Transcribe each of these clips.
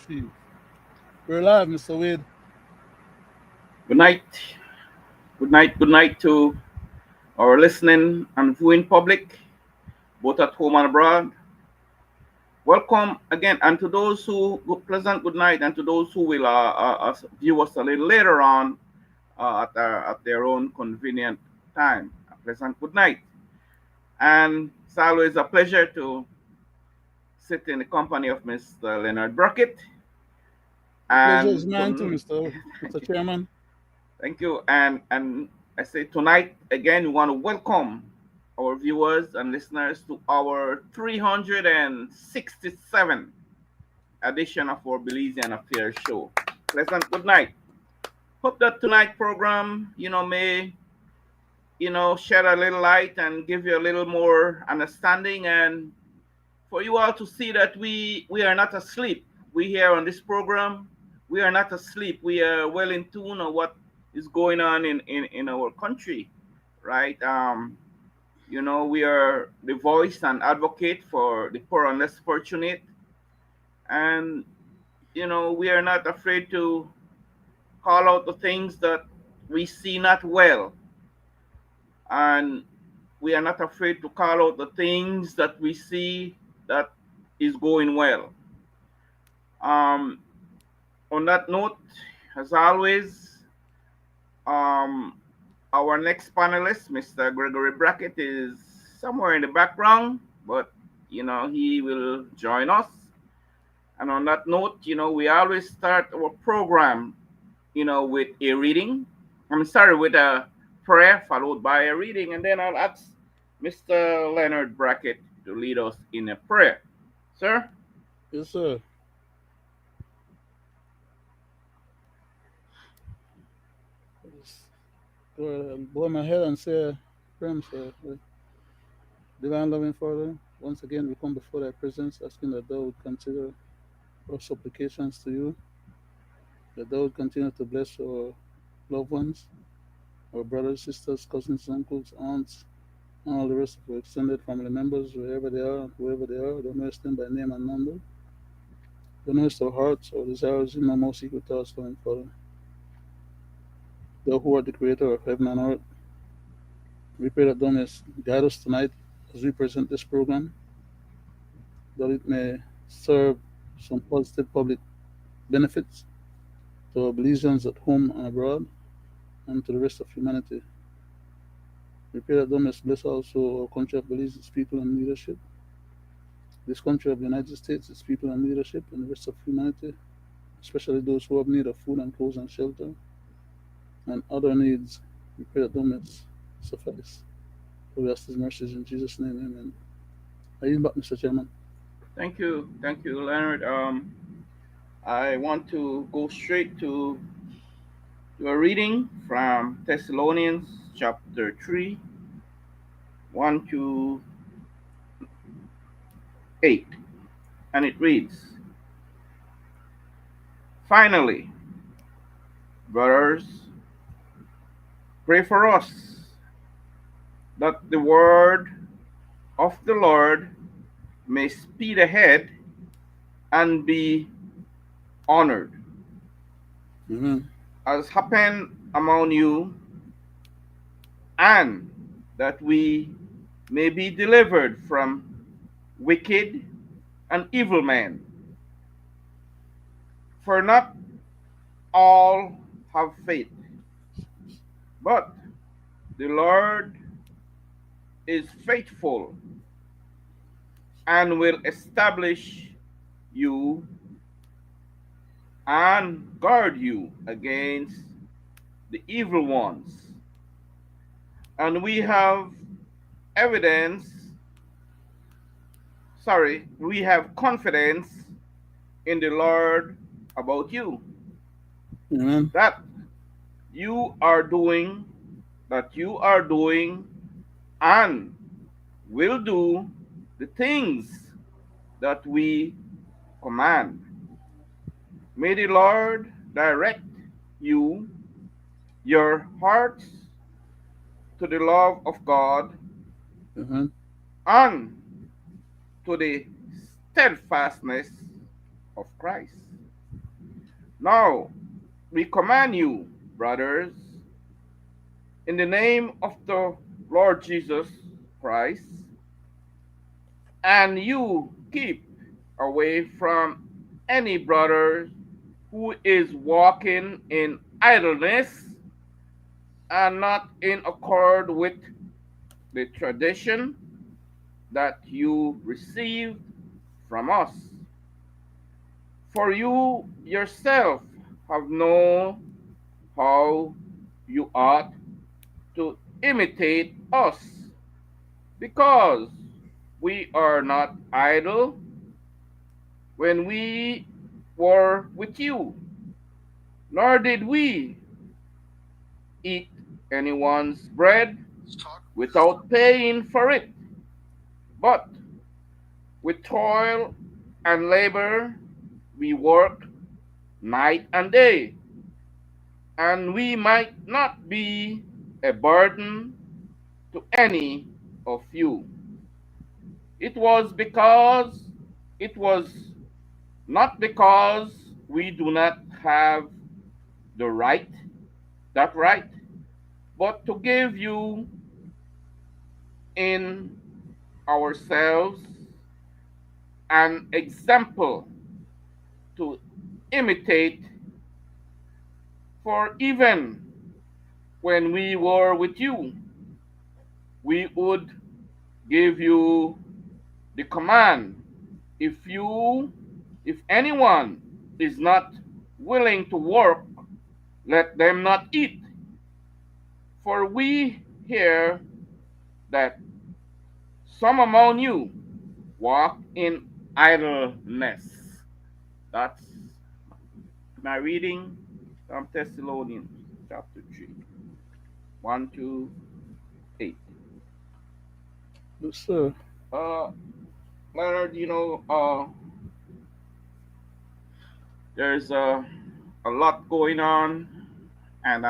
Chief. We're live, Mr. Wade. Good night. Good night. Good night to our listening and viewing public, both at home and abroad. Welcome again, and to those who pleasant good night, and to those who will view us a little later on at their own convenient time. A pleasant good night, and it's always a pleasure to sit in the company of Mr. Leonard Brackett. The pleasure And is mine too, Mr. Chairman. thank you. And I say tonight again, we want to welcome our viewers and listeners to our 367 edition of our Belizean Affairs show. Pleasant good night. Hope that tonight program, may shed a little light and give you a little more understanding, and for you all to see that we are not asleep. We here on this program, we are not asleep. We are well in tune on what is going on in our country, right? We are the voice and advocate for the poor and less fortunate, and we are not afraid to call out the things that we see not well, and we are not afraid to call out the things that we see that is going well. Um, on that note, as always, um, our next panelist, Mr. Gregory Brackett, is somewhere in the background, but he will join us. And on that note, we always start our program, with a reading. I'm sorry, with a prayer followed by a reading, and then I'll ask Mr. Leonard Brackett to lead us in a prayer. Sir? Yes, sir. Just go ahead and bow my head and say a prayer, sir. Divine loving Father, once again we come before thy presence asking that thou would consider our supplications to you, that thou would continue to bless our loved ones, our brothers, sisters, cousins, uncles, aunts, and all the rest of our extended family members, wherever they are, whoever they are, thou knowest them by name and number. Thou knowest our hearts, our desires, in my most secret thoughts, loving Father. Thou who art the creator of heaven and earth, we pray that thou mayest guide us tonight as we present this program, that it may serve some positive public benefits to our Belizeans at home and abroad, and to the rest of humanity. We pray that thou mayest bless also our country of Belize, its people and leadership, this country of the United States, its people and leadership, and the rest of humanity, especially those who have need of food and clothes and shelter, and other needs. We pray that thou mayest suffice. For we ask these mercies in Jesus' name, amen. I yield back, Mr. Chairman. Thank you, Leonard. I want to go straight to a reading from Thessalonians chapter 3, 1 to 8. And it reads, finally, brothers, pray for us that the word of the Lord may speed ahead and be honored, Amen. as happened among you, and that we may be delivered from wicked and evil men. For not all have faith, but the Lord is faithful and will establish you and guard you against the evil ones. And evidence, we have confidence in the Lord about you, Amen. that you are doing, and will do the things that we command. May the Lord direct you, your hearts, to the love of God Amen. and to the steadfastness of Christ. Now we command you, brothers, in the name of the Lord Jesus Christ, and you keep away from any brother who is walking in idleness and not in accord with the tradition that you received from us. For you yourself have known how you ought to imitate us, because we are not idle when we were with you, nor did we eat anyone's bread without paying for it, but with toil and labor we work night and day, and we might not be a burden to any of you. It was because it was not because we do not have the right, that right, but to give you in ourselves an example to imitate. For even when we were with you, we would give you the command, if you if anyone is not willing to work, let them not eat. For we hear that some among you walk in idleness. That's my reading from Thessalonians chapter 3, 1 to 8. Yes, sir. Uh, Leonard, there's a lot going on, and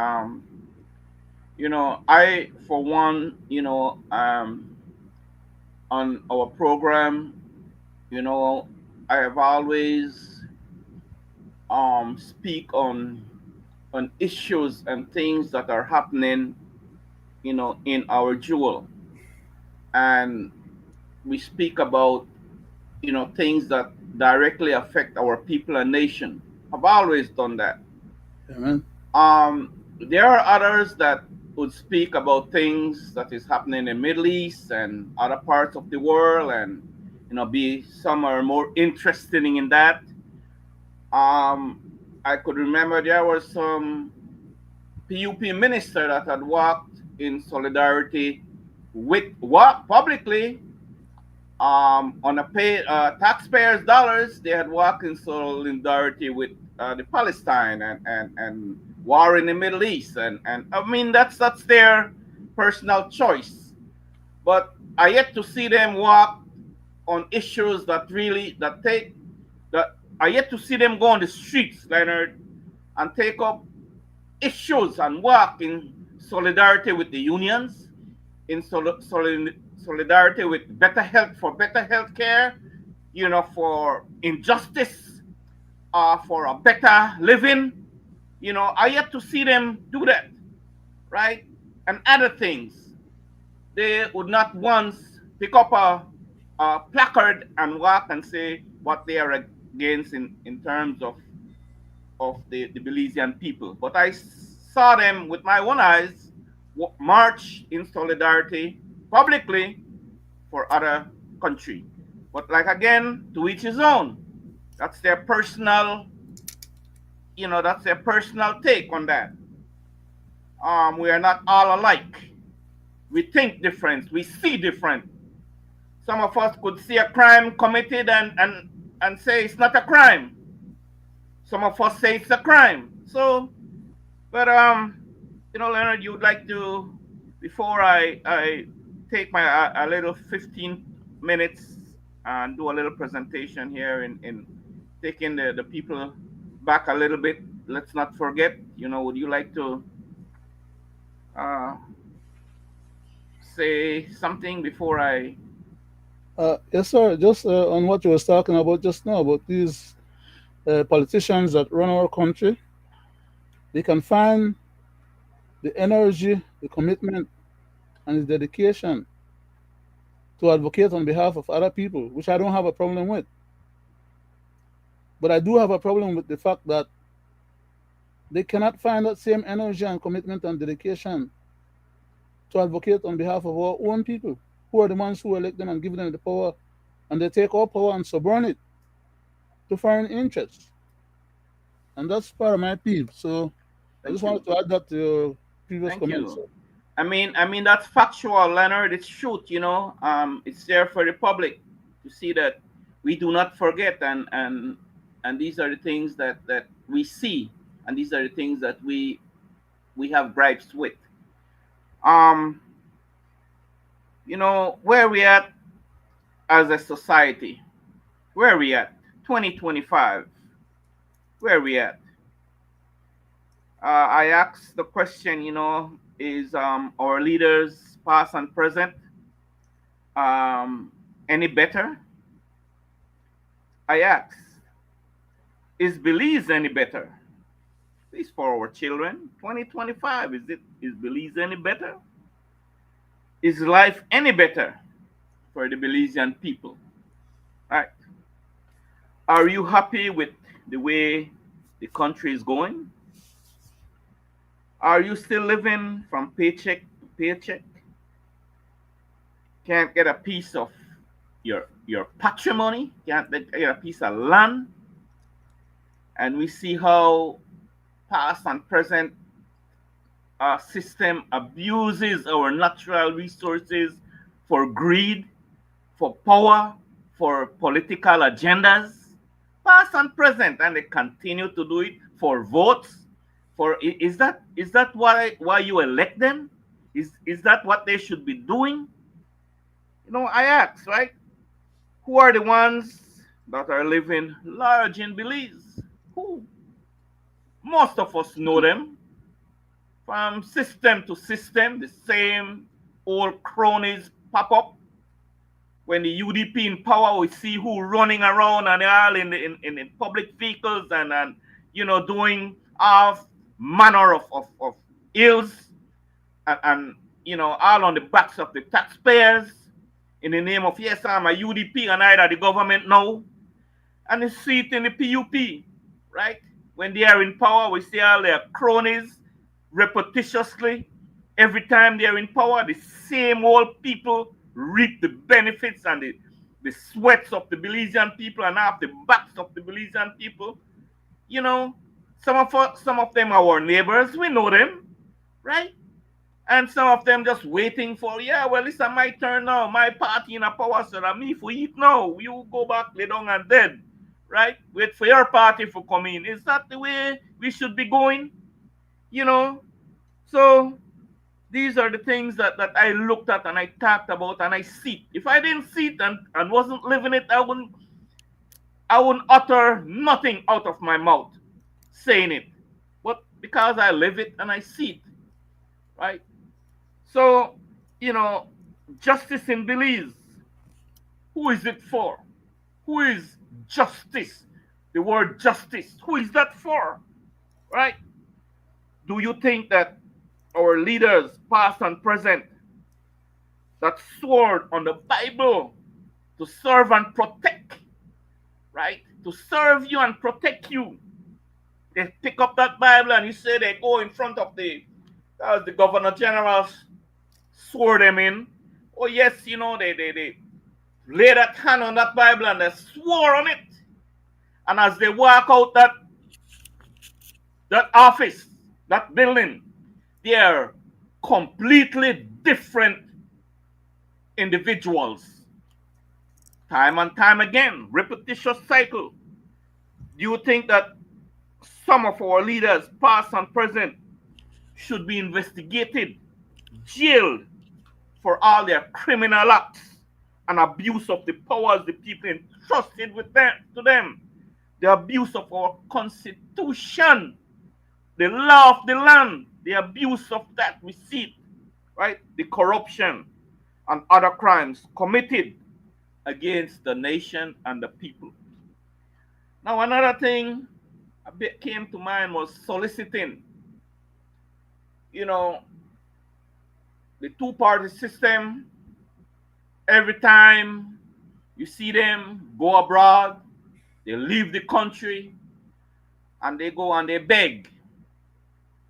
I, for one, on our program, you know, I have always speak on issues and things that are happening, in our jewel, and we speak about, things that directly affect our people and nation. I've always done that. Amen. There are others that would speak about things that is happening in Middle East and other parts of the world, and be some are more interested in that. Um, I could remember there was some PUP minister that had walked in solidarity with what publicly, on a pay taxpayers' dollars. They had walked in solidarity with the Palestine and war in the Middle East, and I mean that's their personal choice. But I yet to see them walk on issues that really that take that I yet to see them go on the streets, Leonard, and take up issues and work in solidarity with the unions, in solidarity with better health, for better health care, for injustice, for a better living. I yet to see them do that, right? And other things. They would not once pick up a placard and walk and say what they are against in terms of the Belizean people. But I saw them with my own eyes march in solidarity publicly for other country. But like again, to each his own. That's their personal, that's their personal take on that. We are not all alike. We think different. We see different. Some of us could see a crime committed and say it's not a crime. Some of us say it's a crime. So, but Leonard, you would like to, before I take my a little 15 minutes and do a little presentation here in taking the people back a little bit. Let's not forget. Would you like to uh, say something before Yes, sir. Just on what you was talking about just now about these politicians that run our country, they can find the energy, the commitment, and the dedication to advocate on behalf of other people, which I don't have a problem with. But I do have a problem with the fact that they cannot find that same energy and commitment and dedication to advocate on behalf of our own people, who are the ones who elect them and give them the power, and they take our power and suborn it to foreign interests. And that's part of my peeve. So I just Thank you. wanted to add that to your previous Thank comments. you. I mean that's factual, Leonard. It's truth, you know. It's there for the public to see that we do not forget, and these are the things that we see, and these are the things that we have gripes with. Um, where we at as a society? Where we at? 2025. Where we at? I asked the question, is our leaders, past and present, any better? I ask, is Belize any better? Please, for our children, 2025, is Belize any better? Is life any better for the Belizean people? Right? Are you happy with the way the country is going? Are you still living from paycheck to paycheck? Can't get a piece of your patrimony, can't get a piece of land, and we see how past and present system abuses our natural resources for greed, for power, for political agendas, past and present, and they continue to do it for votes. Is that why you elect them? Is that what they should be doing? I ask, right? Who are the ones that are living large in Belize? Who? Most of us know them from system to system. The same old cronies pop up. When the UDP in power, we see who running around and all in public vehicles and doing all manner of ills and all on the backs of the taxpayers in the name of, yes, I'm a UDP and either the government now. And you see it in the PUP, right? When they are in power, we see all their cronies repetitiously. Every time they're in power, the same old people reap the benefits and the sweats of the Belizean people and half the backs of the Belizean people. You know, some of them are our neighbors. We know them, right? And some of them just waiting for, yeah, well, it's my turn now. My party in a power, so that me for eat now. You go back, lay down and dead, right? Wait for your party for come in. Is that the way we should be going? You know? So these are the things that I looked at and I talked about and I see it. If I didn't see it and wasn't living it, I wouldn't utter nothing out of my mouth saying it. But because I live it and I see it, right? So, you know, justice in Belize, who is it for? Who is justice? The word justice, who is that for? Right? Do you think that our leaders, past and present, that swore on the Bible to serve and protect, right? To serve you and protect you. They pick up that Bible and you say they go in front of the governor generals swore them in. Oh yes, they lay that hand on that Bible and they swore on it. And as they walk out that office, that building, they are completely different individuals. Time and time again, repetitious cycle. Do you think that some of our leaders, past and present, should be investigated, jailed for all their criminal acts and abuse of the powers the people entrusted with them to them, the abuse of our constitution, the law of the land, the abuse of that we see it, right? The corruption and other crimes committed against the nation and the people. Now, another thing a bit came to mind was soliciting. You know, the two-party system, every time you see them go abroad, they leave the country and they go and they beg.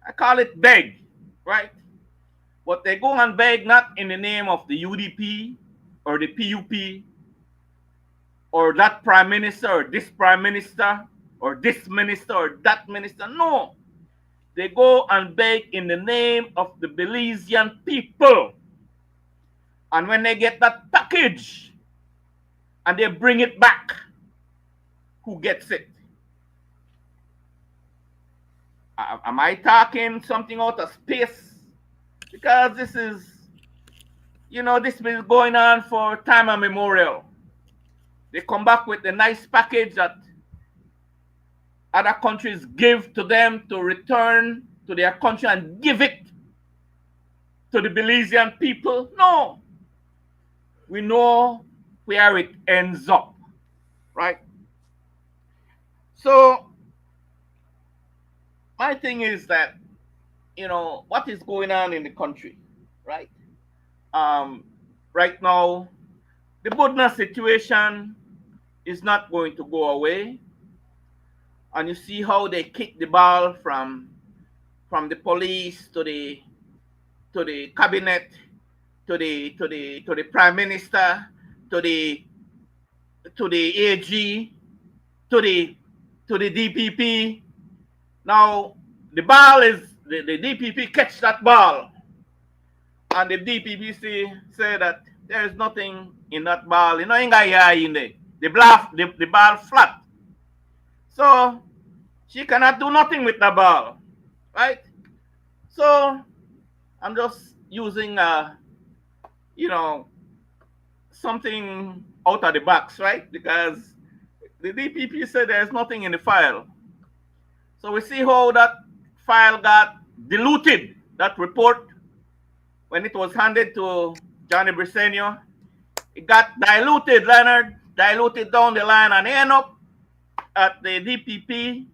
I call it beg, right? But they go and beg not in the name of the UDP or the PUP or that prime minister or this prime minister or this minister or that minister. No. They go and beg in the name of the Belizean people. And when they get that package and they bring it back, who gets it? Am I talking something out of space? Because this is, this is going on for time immemorial. They come back with a nice package that other countries give to them to return to their country and give it to the Belizean people. No. We know where it ends up, right? So my thing is that, what is going on in the country, right? Right now, the Budna situation is not going to go away. And you see how they kick the ball from the police to the cabinet, to the prime minister, to the AG, to the DPP. Now the ball is the DPP catch that ball, and the DPP say that there is nothing in that ball. Ain't got in there. The ball flat. So she cannot do nothing with the ball, right? So I'm just using something out of the box, right? Because the DPP said there's nothing in the file. So we see how that file got diluted, that report, when it was handed to Johnny Briseño. It got diluted, Leonard, diluted down the line and end up at the DPP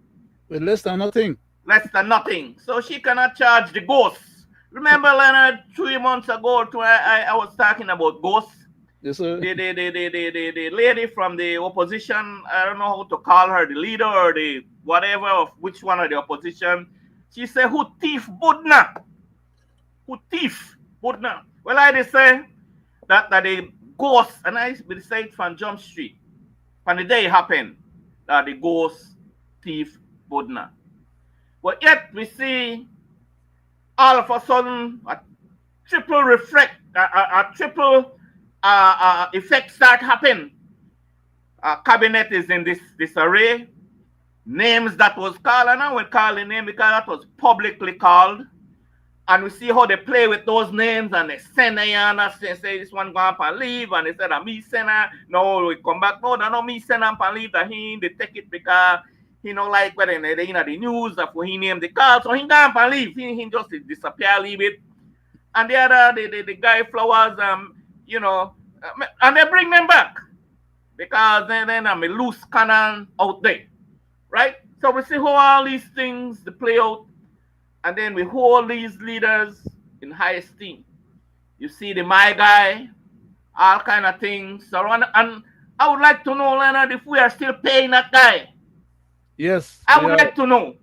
with less than nothing. Less than nothing. So she cannot charge the ghosts. Remember, Leonard, 3 months ago, I was talking about ghosts. Yes, sir. The lady from the opposition, I don't know how to call her, the leader or the whatever of which one of the opposition. She said, who thief Budna? Who thief Budna? Well, I did say that the ghost, and I will say it from Jump Street, from the day it happened, that the ghost thief Budna. But yet we see all of a sudden a triple reflect, a triple effect start happen. Cabinet is in this array. Names that was called, and I will call the name because that was publicly called. And we see how they play with those names and they send a say this one go up and leave, and they said me send her. No, we come back. No, no, me send him and leave. That they take it because he don't like when they the news that he named the car, so he gone and leave. He just disappear, leave it. And the other the guy Flowers, and they bring them back because then I'm a loose cannon out there, right? So we see how all these things they play out. And then we hold these leaders in high esteem. You see the my guy, all kind of things. So, and I would like to know, Leonard, if we are still paying that guy. Yes. I would like to know,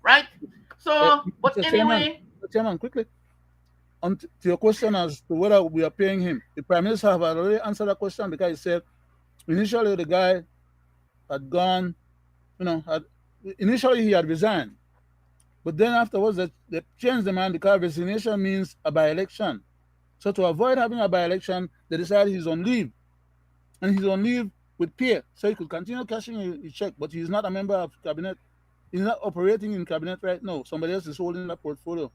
right? So, but anyway. Chairman, quickly. To your question as to whether we are paying him, the Prime Minister have already answered that question because he said initially the guy had gone, initially he had resigned. But then afterwards, they changed the man because resignation means a by-election. So to avoid having a by-election, they decided he's on leave. And he's on leave with pay. So he could continue cashing his check, but he's not a member of cabinet. He's not operating in cabinet right now. Somebody else is holding that portfolio.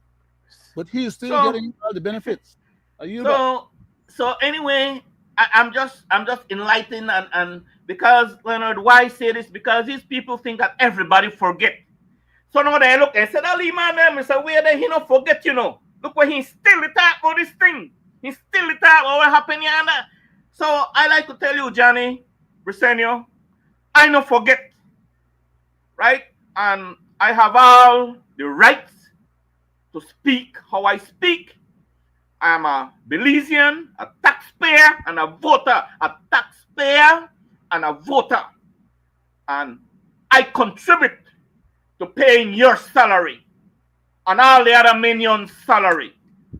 But he is still getting all the benefits. So anyway, I'm just enlightened and because, Leonard, why I say this? Because these people think that everybody forget. So now they look and said, Ali man, them say, where they he not forget, Look where he still talk about this thing. He still talk about what happened here. So I like to tell you, Johnny Briseño, I not forget. right? And I have all the rights to speak how I speak. I am a Belizean, a taxpayer, and a voter. A taxpayer and a voter. And I contribute to paying your salary and all the other minions' salary,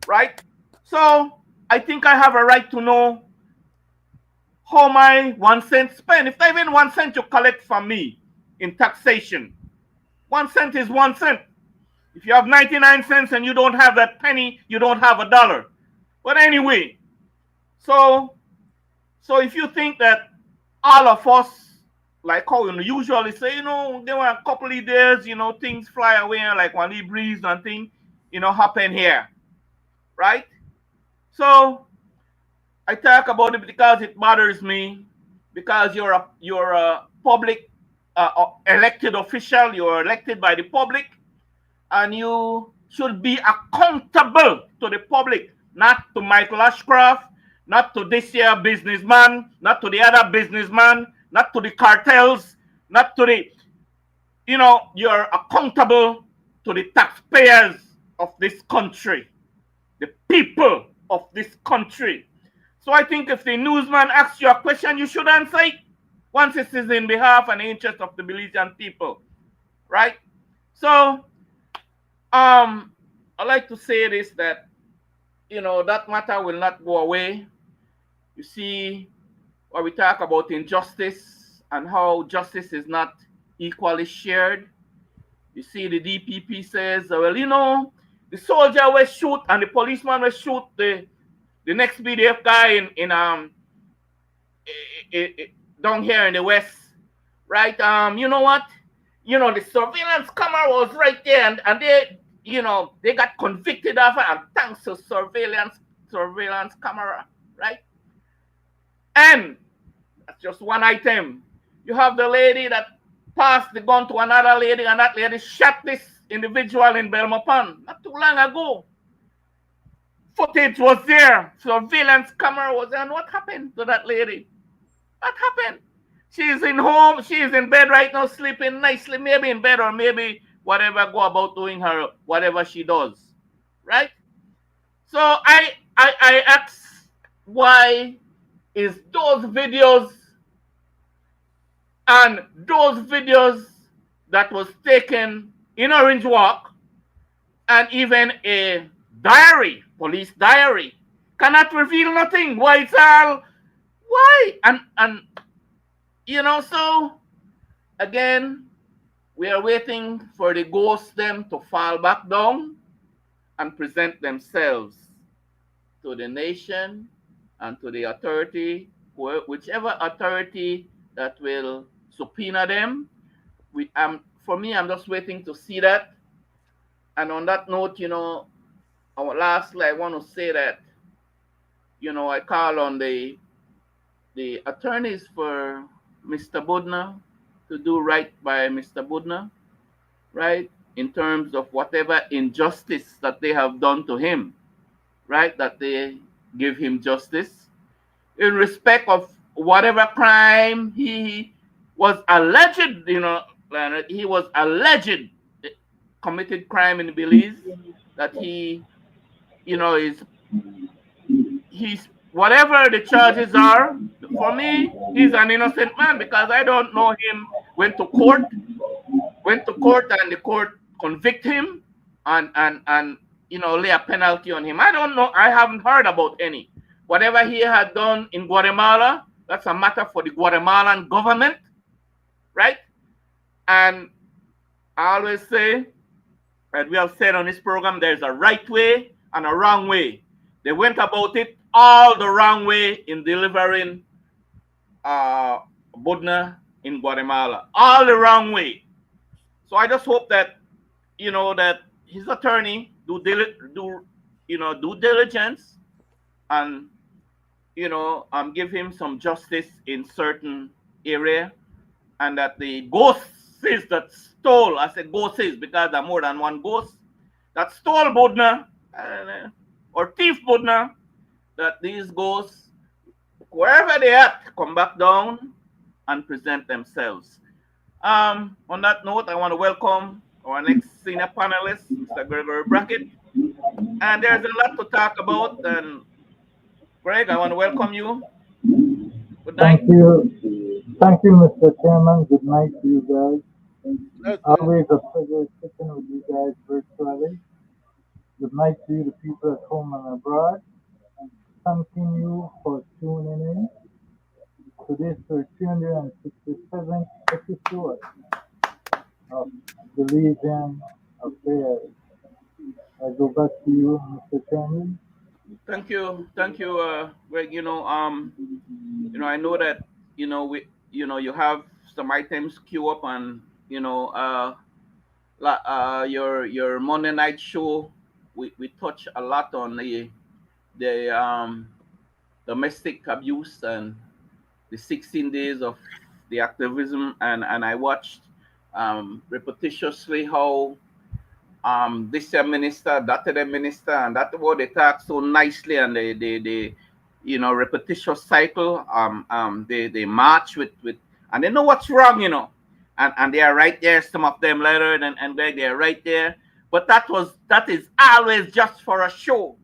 right? So I think I have a right to know how my 1 cent spent. If not even 1 cent you collect from me in taxation, 1 cent is 1 cent. If you have 99 cents and you don't have that penny, you don't have a dollar. But anyway, so if you think that all of us, like how we usually say, there were a couple of days, things fly away like one breeze and thing, happen here, right? So I talk about it because it bothers me, because you're a public elected official, you're elected by the public, and you should be accountable to the public, not to Michael Ashcroft, not to this here businessman, not to the other businessman, not to the cartels, not to the, you're accountable to the taxpayers of this country, the people of this country. So I think if the newsman asks you a question, you should answer it once it is in behalf and the interest of the Belizean people, right? So I like to say this, that that matter will not go away. You see, when we talk about injustice and how justice is not equally shared, you see the DPP says, well, the soldier will shoot and the policeman will shoot the next BDF guy in down here in the west, right? You know what? The surveillance camera was right there, and they got convicted of it, and thanks to surveillance camera, right? And that's just one item. You have the lady that passed the gun to another lady, and that lady shot this individual in Belmopan not too long ago. Footage was there, surveillance camera was there, and what happened to that lady? What happened? She's in home, she's in bed right now, sleeping nicely, maybe in bed or maybe whatever, go about doing her whatever she does, right? So I ask, why is those videos that was taken in Orange Walk, and even a diary, police diary, cannot reveal nothing? Why it's all, why? And so again, we are waiting for the ghosts them to fall back down and present themselves to the nation and to the authority, whichever authority that will subpoena them. For me, I'm just waiting to see that. And on that note, lastly, I want to say that, I call on the attorneys for Mr. Budner to do right by Mr. Budner, right? In terms of whatever injustice that they have done to him, right? That they give him justice in respect of whatever crime he was alleged, Leonard, he was alleged committed crime in Belize, that he's whatever the charges are. For me, he's an innocent man because I don't know him. Went to court and the court convict him and lay a penalty on him. I don't know. I haven't heard about any. Whatever he had done in Guatemala, that's a matter for the Guatemalan government, right? And I always say, and we have said on this program, there's a right way and a wrong way. They went about it all the wrong way in delivering Budna in Guatemala, all the wrong way. So I just hope that that his attorney do diligence and give him some justice in certain area, and that the ghosts that stole, I said ghosts because there are more than one ghost that stole Budna or thief Budna, that these ghosts, wherever they are, come back down and present themselves. On that note, I want to welcome our next senior panelist, Mr. Gregory Brackett. And there's a lot to talk about. And Greg, I want to welcome you. Good Thank night. you. Thank you, Mr. Chairman. Good night to you guys. Good night, Always a pleasure sitting with you guys virtually. Good night to you, the people at home and abroad. Thanking you for tuning in to this 367th episode of Belizean Affairs. I go back to you, Mr. Chairman. Thank you, Greg. I know that you have some items queue up on your Monday night show. We touch a lot on the domestic abuse and the 16 days of the activism, and I watched repetitiously how this minister, that other minister, and that what they talk so nicely, and they repetitious cycle. They march with, and they know what's wrong, and they are right there. Some of them Leonard and Greg, they are right there. But that is always just for a show,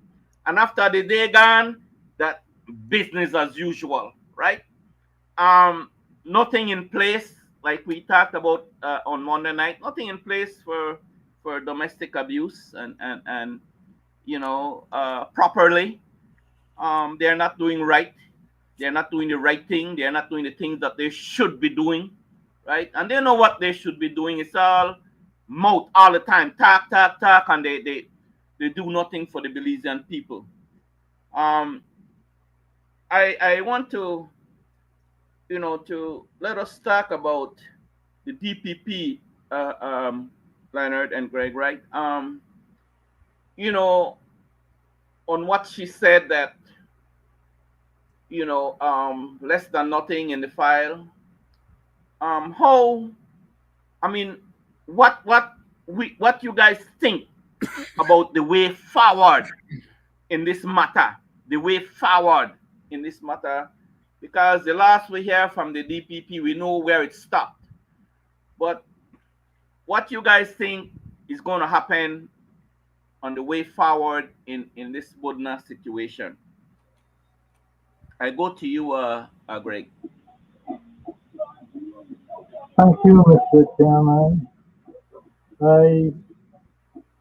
and after the day gone, that business as usual, right? um Nothing in place, like we talked about on Monday night. Nothing in place for domestic abuse, and properly. They're not doing right. They're not doing the right thing. They're not doing the things that they should be doing, right? And they know what they should be doing. It's all mouth all the time, talk, talk, talk, and they do nothing for the Belizean people. um I want to let us talk about the DPP, Leonard and Greg, right? You know, on what she said that less than nothing in the file. How? I mean, what you guys think about the way forward in this matter? The way forward in this matter, because the last we hear from the DPP, we know where it stopped. But what you guys think is going to happen on the way forward in this Budna situation? I go to you, Greg. Thank you, Mr. Chairman. I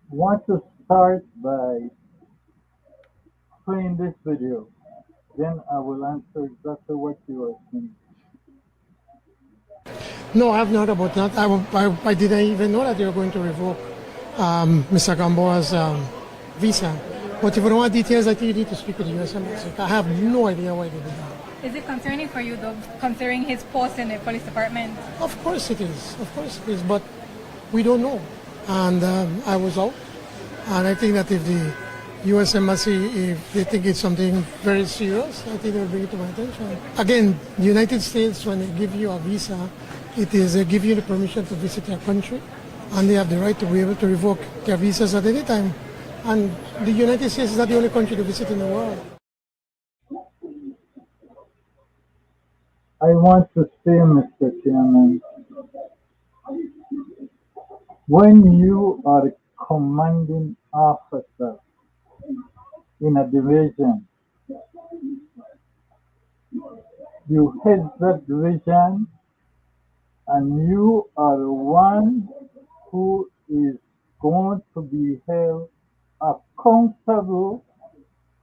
want to start by playing this video. Then I will answer exactly what you are saying. No, I have not about that. I didn't even know that they were going to revoke Mr. Gamboa's visa. But if you don't want details, I think you need to speak with the U.S. Embassy. I have no idea why they did that. Is it concerning for you, though, considering his post in the police department? Of course it is. Of course it is. But we don't know. And I was out. And I think that if the U.S. Embassy, if they think it's something very serious, I think they'll bring it to my attention. Again, the United States, when they give you a visa, it is they give you the permission to visit their country, and they have the right to be able to revoke their visas at any time. And the United States is not the only country to visit in the world. I want to say, Mr. Chairman, when you are a commanding officer in a division, you head that division and you are the one who is going to be held accountable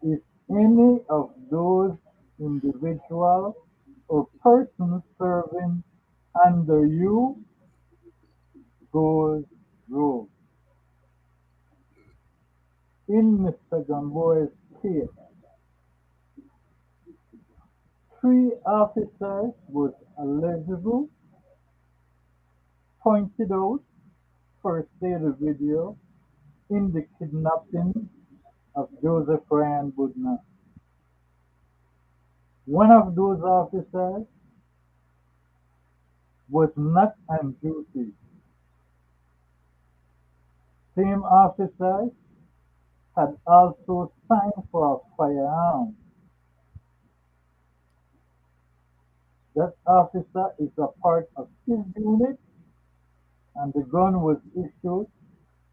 if any of those individuals or persons serving under you goes rogue. In Mr. Gamboa's case, three officers was eligible, pointed out for say the video in the kidnapping of Joseph Ryan Budna. One of those officers was not on duty. Same officer had also signed for a firearm. That officer is a part of his unit and the gun was issued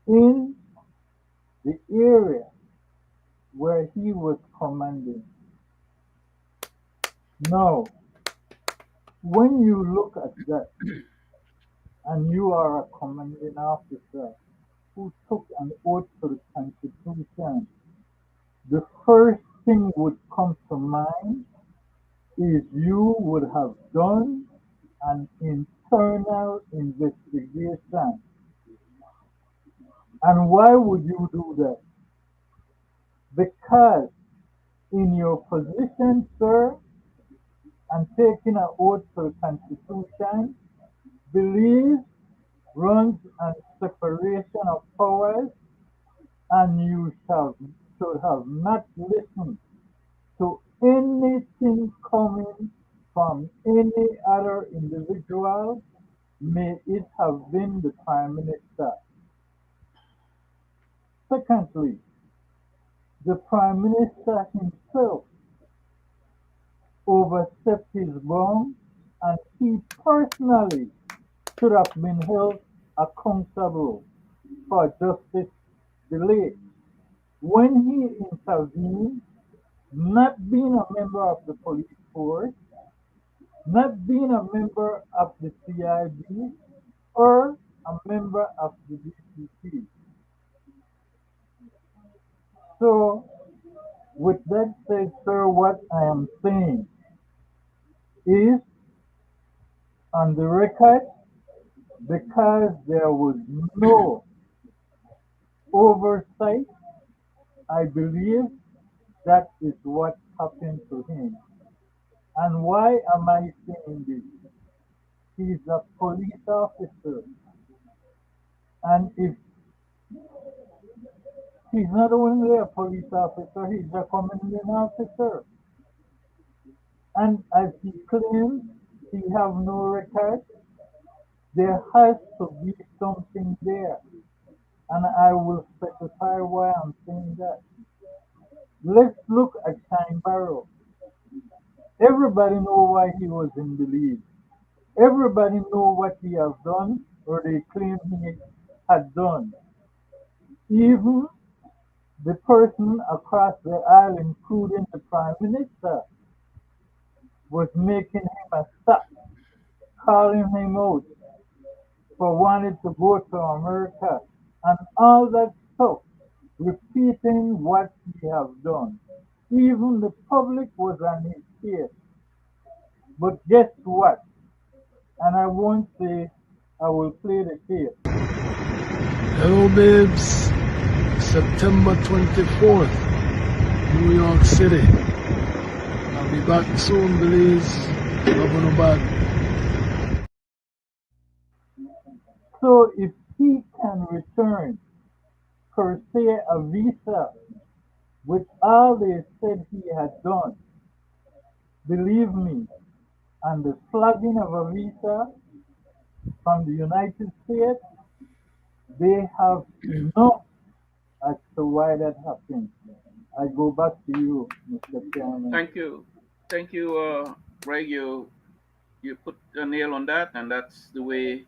in the area where he was commanding. Now, when you look at that, and you are a commanding officer who took an oath to the Constitution, the first thing would come to mind is you would have done an internal investigation. And why would you do that? Because in your position, sir, and taking an oath to the Constitution, Belize runs on separation of powers, and you should have not listened to anything coming from any other individual, may it have been the Prime Minister. Secondly, the Prime Minister himself overstepped his bounds, and he personally should have been held accountable for justice delayed. When he intervened, not being a member of the police force, not being a member of the CIB, or a member of the DCP. So, with that said, sir, what I am saying is on the record, because there was no oversight, I believe that is what happened to him. And why am I saying this? He's a police officer. And if he's not only a police officer, he's a commanding officer. And as he claims he have no record, there has to be something there. And I will specify why I'm saying that. Let's look at Shine Barrow. Everybody know why he was in Belize. Everybody know what he has done, or they claim he had done. Even the person across the aisle, including the Prime Minister, was making him a stop, calling him out for wanting to go to America and all that stuff, repeating what he have done. Even the public was on his case. But guess what? And I won't say I will play the tape. Hello, babes. September 24th, New York City. I'll be back soon, Belize. Governor Bad. So if he can return per se a visa with all they said he had done, believe me, and the slugging of a visa from the United States, they have enough as to why that happened. I go back to you, Mr. Chairman. Thank you, Greg. You put a nail on that, and that's the way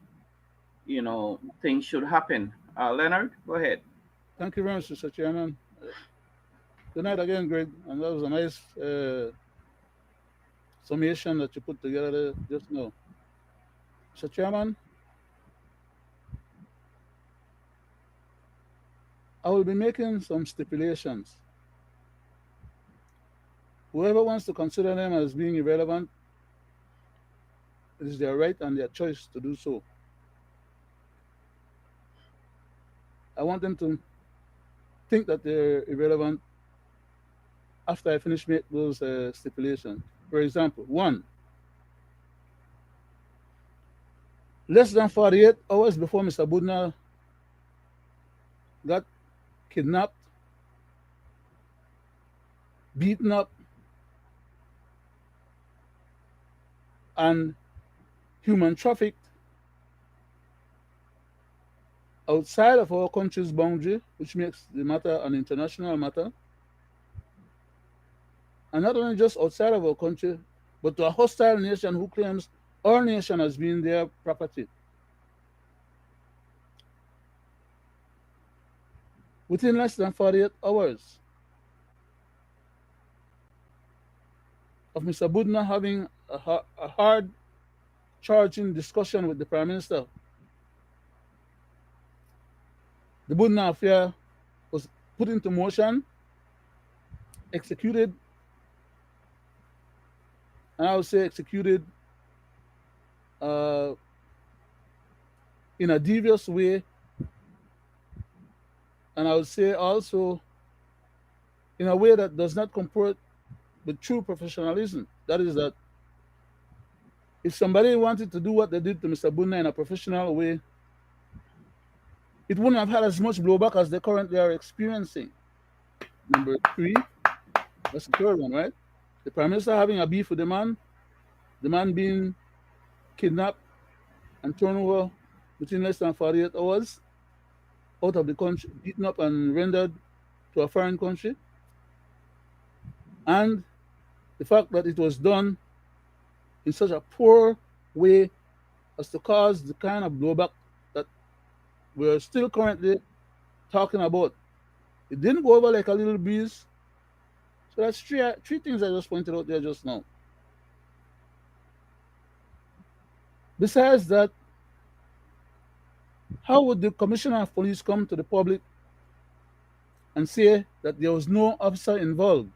things should happen. Leonard, go ahead. Thank you very much, Mr. Chairman. Good night again, Greg. And that was a nice summation that you put together there just now. Mr. Chairman, I will be making some stipulations. Whoever wants to consider them as being irrelevant, it is their right and their choice to do so. I want them to think that they're irrelevant after I finish make those stipulations. For example, one, less than 48 hours before Mr. Budna got kidnapped, beaten up, and human trafficked outside of our country's boundary, which makes the matter an international matter. And not only just outside of our country, but to a hostile nation who claims our nation as being their property. within less than 48 hours of Mr. Budna having a hard charging discussion with the Prime Minister, the Budna affair was put into motion, executed, and I would say executed uh, in a devious way, and I would say also in a way that does not comport with true professionalism. That is that if somebody wanted to do what they did to Mr. Bunna in a professional way, it wouldn't have had as much blowback as they currently are experiencing. Number three, that's the third one, right? The Prime Minister having a beef with the man being kidnapped and thrown over within less than 48 hours out of the country, beaten up and rendered to a foreign country. And the fact that it was done in such a poor way as to cause the kind of blowback that we're still currently talking about. It didn't go over like a little breeze. So that's three things I just pointed out there just now. Besides that, how would the Commissioner of Police come to the public and say that there was no officer involved?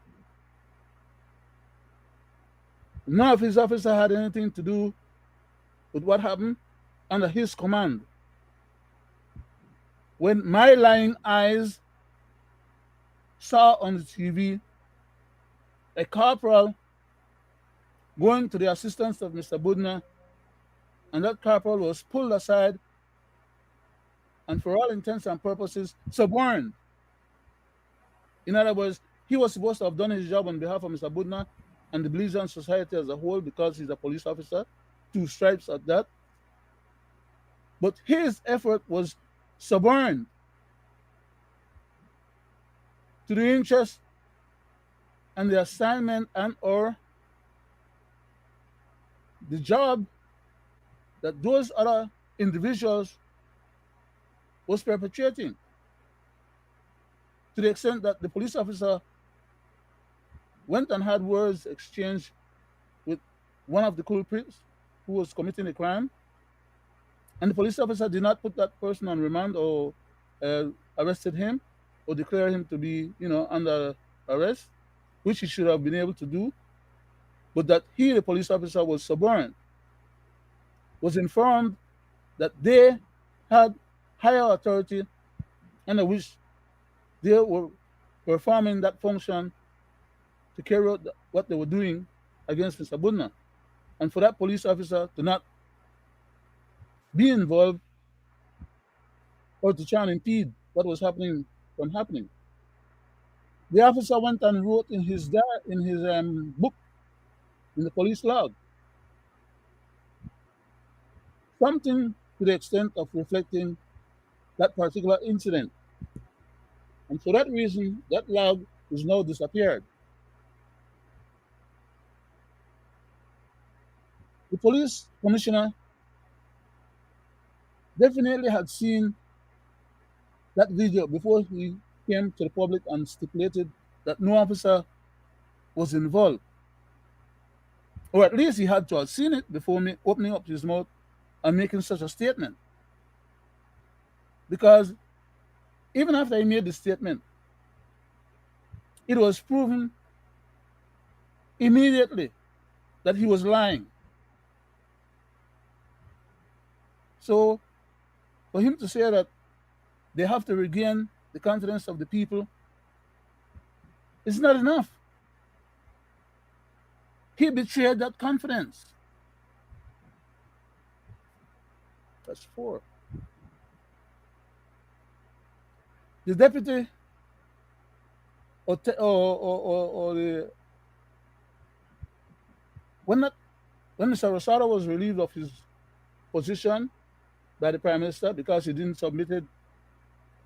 None of his officers had anything to do with what happened under his command. When my lying eyes saw on the TV a corporal going to the assistance of Mr. Budna, and that corporal was pulled aside and for all intents and purposes suborned. In other words, he was supposed to have done his job on behalf of Mr. Budna and the Belizean society as a whole because he's a police officer, 2 stripes at that. But his effort was suborned to the interest and the assignment and or the job that those other individuals was perpetrating, to the extent that the police officer went and had words exchanged with one of the culprits who was committing a crime, and the police officer did not put that person on remand or arrested him or declare him to be, under arrest, which he should have been able to do, but that he, the police officer, was suborned, was informed that they had higher authority under which they were performing that function to carry out what they were doing against Mr. Budna. And for that police officer to not be involved or to try and impede what was happening from happening. The officer went and wrote in his book, in the police log, something to the extent of reflecting that particular incident. And for that reason, that log is now disappeared. The police commissioner definitely had seen that video before he came to the public and stipulated that no officer was involved. Or at least he had to have seen it before opening up his mouth and making such a statement. Because even after he made the statement, it was proven immediately that he was lying. So for him to say that they have to regain the confidence of the people is not enough. He betrayed that confidence. That's 4. The deputy or the when Mr. Rosado was relieved of his position by the Prime Minister because he didn't submitted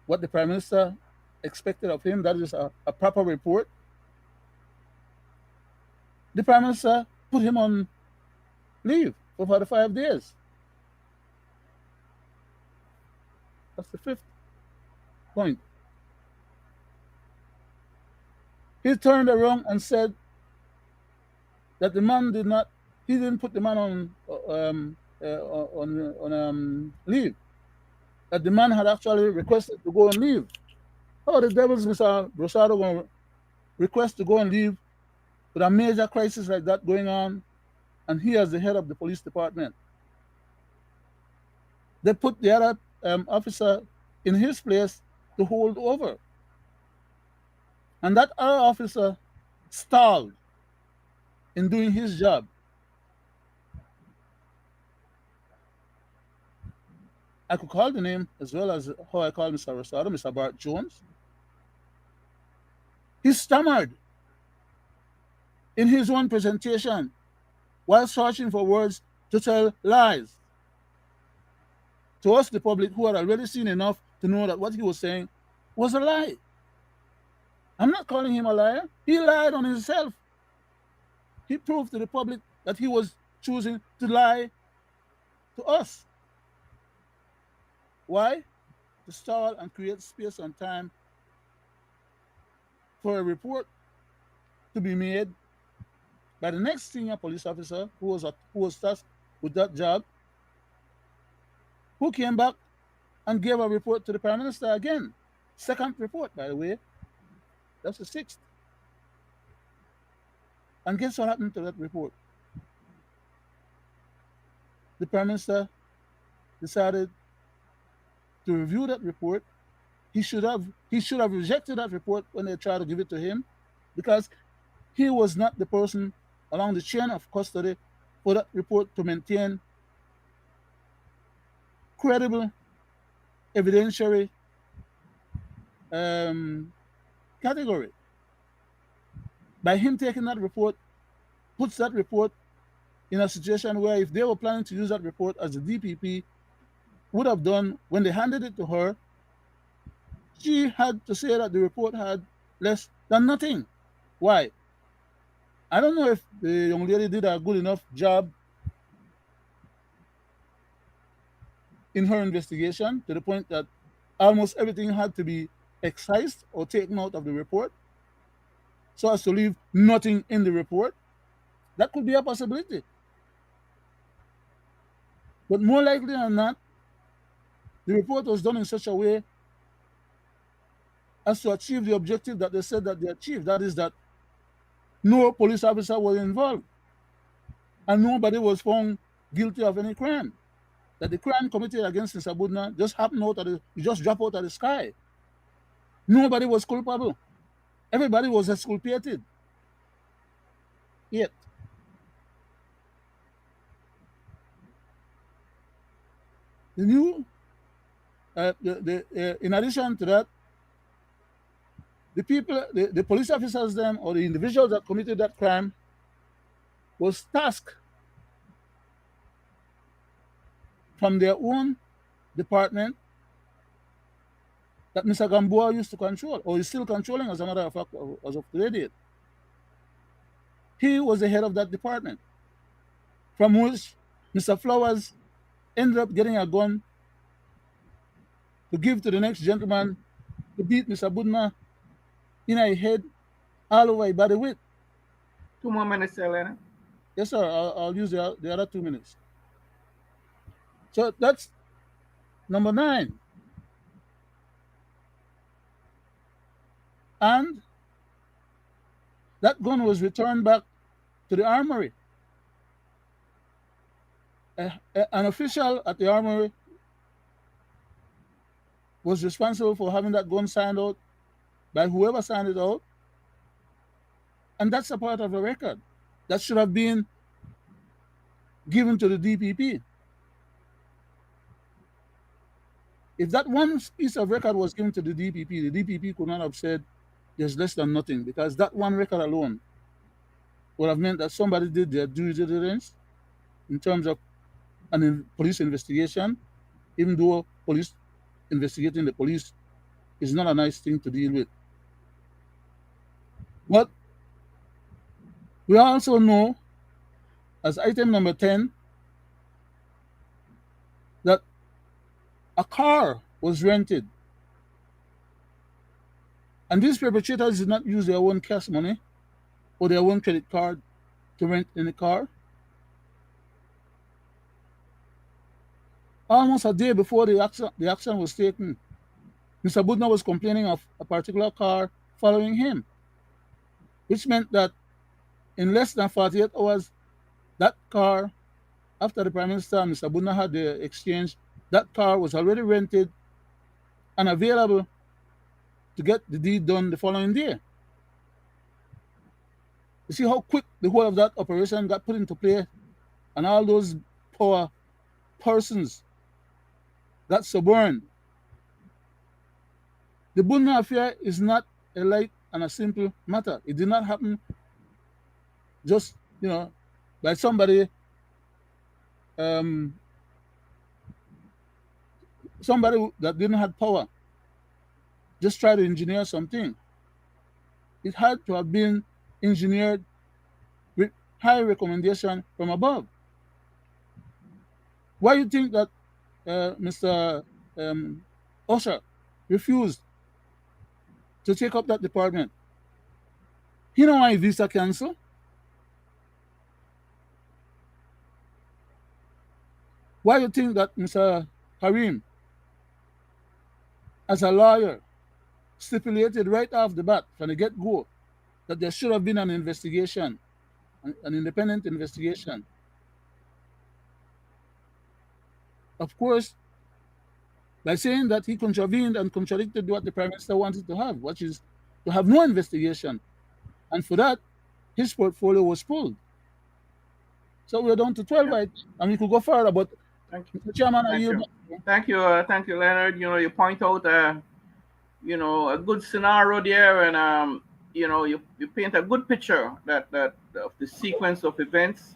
what the Prime Minister expected of him, that is a proper report, the Prime Minister put him on leave for 45 days. That's the 5th point. He turned around and said that the man did not, he didn't put the man on leave. That the man had actually requested to go and leave. How the devil's Mr. Brosado going to request to go and leave with a major crisis like that going on, and he as the head of the police department? They put the other officer in his place to hold over, and that other officer stalled in doing his job. I could call the name as well as how I call Mr. Rosado, Mr. Bart Jones. He stammered in his own presentation while searching for words to tell lies to us, the public, who had already seen enough to know that what he was saying was a lie. I'm not calling him a liar. He lied on himself. He proved to the public that he was choosing to lie to us. Why? To stall and create space and time for a report to be made by the next senior police officer who was tasked with that job, who came back and gave a report to the Prime Minister again. Second report, by the way. That's the sixth. And guess what happened to that report? The Prime Minister decided to review that report. He should have rejected that report when they tried to give it to him, because he was not the person along the chain of custody for that report to maintain credible evidentiary category. By him taking that report, puts that report in a situation where if they were planning to use that report as the DPP would have done when they handed it to her, she had to say that the report had less than nothing. Why? I don't know if the young lady did a good enough job in her investigation to the point that almost everything had to be excised or taken out of the report so as to leave nothing in the report. That could be a possibility. But more likely than not, the report was done in such a way as to achieve the objective that they said that they achieved. That is that no police officer was involved and nobody was found guilty of any crime. That the crime committed against Mr. Budna just happened it just dropped out of the sky. Nobody was culpable. Everybody was exculpated. Yet, the new, in addition to that, the people, the police officers, them or the individuals that committed that crime, was tasked from their own department that Mr. Gamboa used to control, or is still controlling, as a matter of fact, as of today date. He was the head of that department, from which Mr. Flowers ended up getting a gun to give to the next gentleman to beat Mr. Budna in a head all over his body with. 2 more minutes, Leonard. Yes, sir. I'll use the other 2 minutes. So that's number 9. And that gun was returned back to the armory. An official at the armory was responsible for having that gun signed out by whoever signed it out. And that's a part of the record that should have been given to the DPP. If that one piece of record was given to the DPP could not have said there's less than nothing, because that one record alone would have meant that somebody did their due diligence in terms of police investigation, even though police investigating the police is not a nice thing to deal with. But we also know, as item number 10, that a car was rented And these perpetrators did not use their own cash money or their own credit card to rent in a car. Almost a day before the action was taken, Mr. Budna was complaining of a particular car following him, which meant that in less than 48 hours, that car, after the Prime Minister and Mr. Budna had the exchange, that car was already rented and available to get the deed done the following day. You see how quick the whole of that operation got put into play, and all those poor persons got suborned. The Bunna affair is not a light and a simple matter. It did not happen just, by somebody, um, that didn't have power, just try to engineer something. It had to have been engineered with high recommendation from above. Why do you think that Mr. Usher refused to take up that department? You know why visa cancel? Why do you think that Mr. Karim, as a lawyer, stipulated right off the bat from the get-go that there should have been an investigation, an independent investigation? Of course, by saying that he contravened and contradicted what the Prime Minister wanted to have, which is to have no investigation. And for that, his portfolio was pulled. So we're down to 12, right? And we could go further, but Thank you. Mr. Chairman, Thank you. Thank you, Leonard. You point out, a good scenario there, and you paint a good picture that of the sequence of events,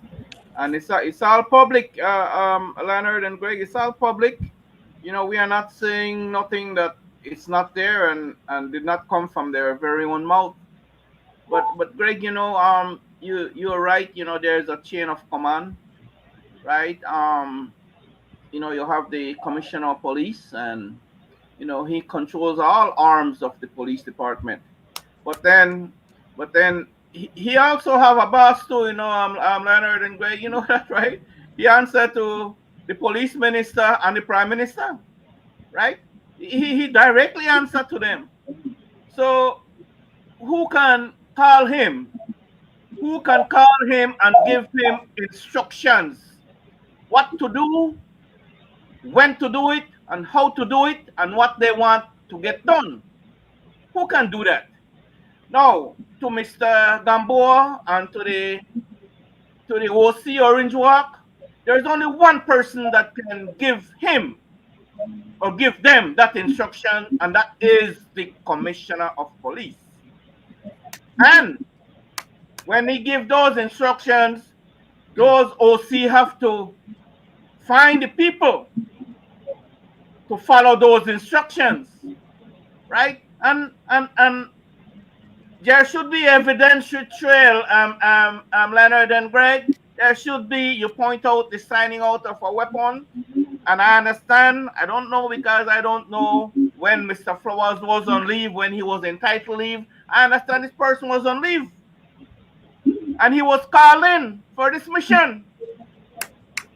and it's all public. Leonard and Greg, it's all public. We are not saying nothing that it's not there and did not come from their very own mouth. But Greg, you're right. There's a chain of command, right? You have the commissioner of police, and he controls all arms of the police department. But then he also have a boss too. Leonard and Greg, you know that, right? He answer to the police minister and the prime minister, right? He directly answer to them. So who can call him? Who can call him and give him instructions what to do, when to do it, and how to do it, and what they want to get done? Who can do that? Now, to Mr. Gamboa and to the OC Orange Walk, there's only one person that can give him or give them that instruction, and that is the commissioner of police. And when he gives those instructions, those OC have to find the people to follow those instructions, right? And there should be evidential trail, Leonard and Greg. There should be, you point out the signing out of a weapon. And I understand, I don't know, because I don't know when Mr. Flowers was on leave, when he was entitled leave. I understand this person was on leave. And he was called in for this mission,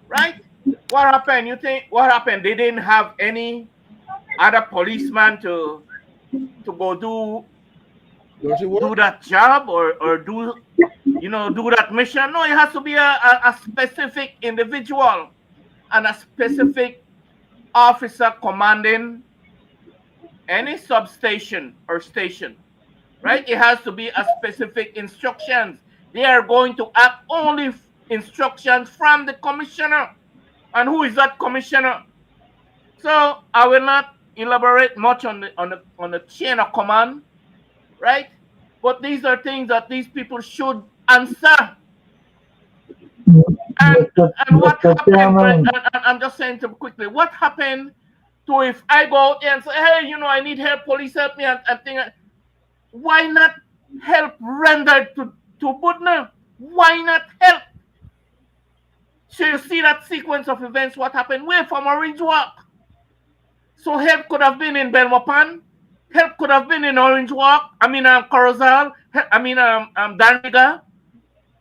right? What happened? You think, what happened? They didn't have any other policeman to go do that job or do that mission? No, it has to be a specific individual and a specific officer commanding any substation or station, right? It has to be a specific instructions. They are going to act only instructions from the commissioner. And who is that commissioner? So I will not elaborate much on the chain of command, right? But these are things that these people should answer. And what happened? I'm just saying to quickly, what happened to if I go out there and say, hey, I need help, police help me, and things? Why not help rendered to Budna? Why not help? So you see that sequence of events, what happened? Where from Orange Walk? So help could have been in Belmopan, Help could have been in Orange Walk. I mean, Corozal. Danriga,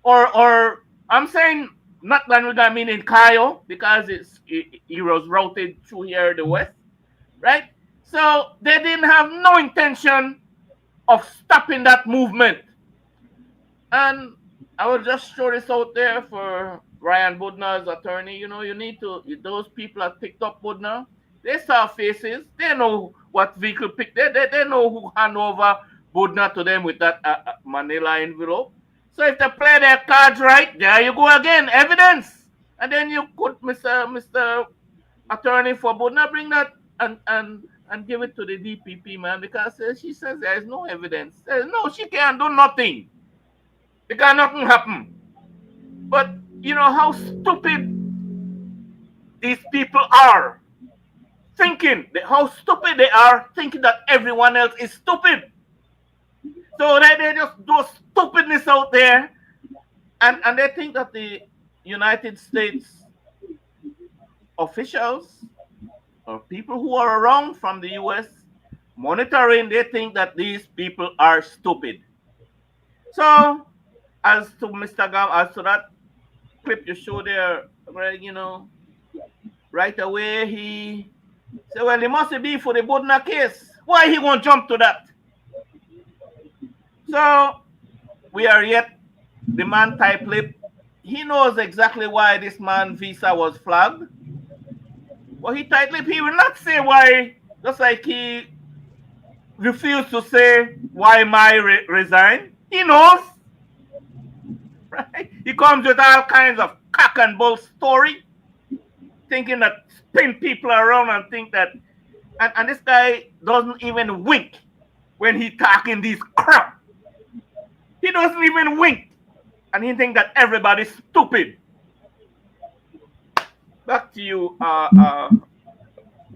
or I'm saying not Danriga. I mean in Cayo because he was routed through here the west, right? So they didn't have no intention of stopping that movement. And I will just throw this out there for Ryan Budner's attorney. You know, you need to, those people that picked up Budner, they saw faces. They know what vehicle picked. They know who hand over Budner to them with that Manila envelope. So if they play their cards right, there you go again, evidence. And then you could, Mr. Attorney for Budner, bring that and give it to the DPP, man, because she says there is no evidence. No, she can't do nothing. Because nothing happen. But you know how stupid these people are thinking, how stupid they are thinking that everyone else is stupid. So they just do stupidness out there, and they think that the United States officials or people who are around from the US monitoring, they think that these people are stupid. So as to Mr. Gam, as to that clip you showed there, Greg, you know, right away he said, well, it must be for the Budna case. Why he won't jump to that? So we are yet the man type lip. He knows exactly why this man visa was flagged. But he tight lip, he will not say why, just like he refused to say why my resign. He knows. Right? He comes with all kinds of cock and bull story, thinking that spin people around and think that, and this guy doesn't even wink when he talking these crap. He doesn't even wink, and he think that everybody's stupid. Back to you,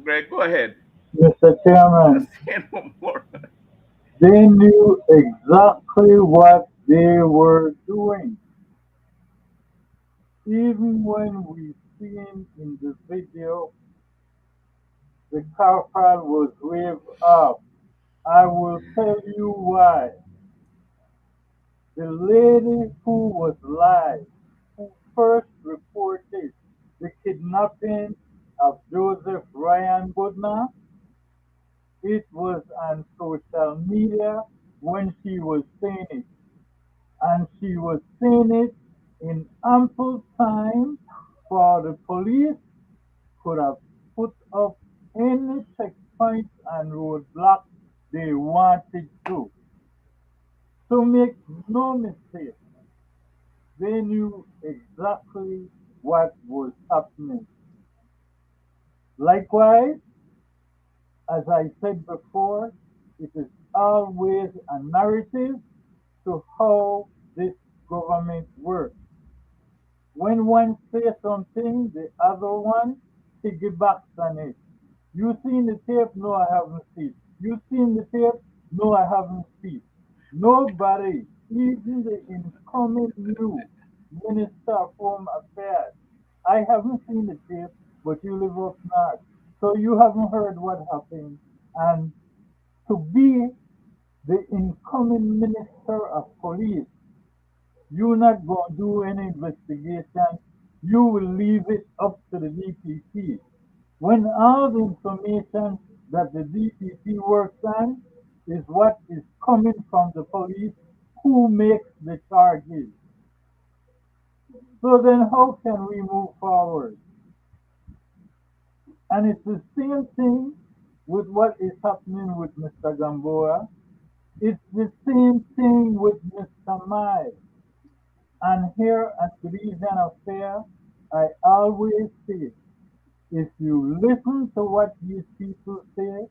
Greg. Go ahead. Mr. Chairman, Say no more. they knew exactly what they were doing. Even when we seen in the video, the corporal was waved off. I will tell you why. The lady who was live, who first reported the kidnapping of Joseph Ryan Budner, it was on social media when she was saying it. And she was saying it in ample time for the police could have put up any checkpoints and roadblocks they wanted to. So make no mistake, they knew exactly what was happening. Likewise, as I said before, it is always a narrative to how this government works. When one says something, the other one piggybacks on it. You seen the tape? No, I haven't seen. You seen the tape? No, I haven't seen. Nobody, even the incoming new Minister of Home Affairs, I haven't seen the tape, but you live up north. So you haven't heard what happened. And to be the incoming Minister of Police, you're not going to do any investigation. You will leave it up to the DPP. When all the information that the DPP works on is what is coming from the police, who makes the charges? So then how can we move forward? And it's the same thing with what is happening with Mr. Gamboa. It's the same thing with Mr. Mai. And here at Belizean Affair, I always say, if you listen to what these people say,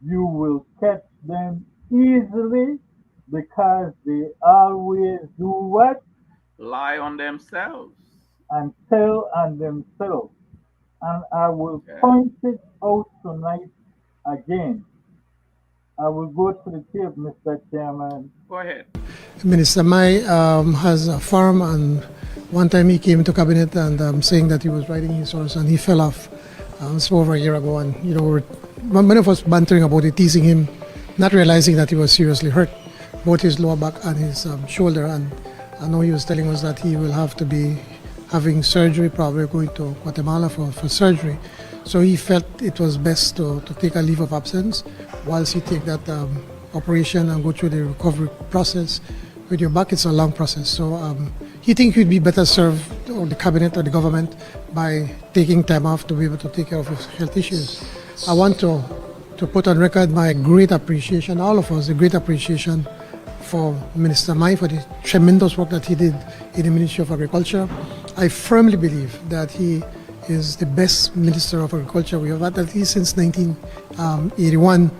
you will catch them easily because they always do what? Lie on themselves. And tell on themselves. And I will Okay. point it out tonight again. I will go to the tape, Mr. Chairman. Go ahead. Minister Mai has a farm, and one time he came to cabinet and saying that he was riding his horse and he fell off. So over a year ago, and you know, many of us bantering about it, teasing him, not realizing that he was seriously hurt, both his lower back and his shoulder. And I know he was telling us that he will have to be having surgery, probably going to Guatemala for surgery. So he felt it was best to take a leave of absence whilst he take that operation and go through the recovery process. With your back, it's a long process. So he think he'd be better served, or the cabinet or the government, by taking time off to be able to take care of his health issues. I want to put on record my great appreciation, all of us, a great appreciation for Minister Mai for the tremendous work that he did in the Ministry of Agriculture. I firmly believe that he is the best Minister of Agriculture we have had, at least since 1981.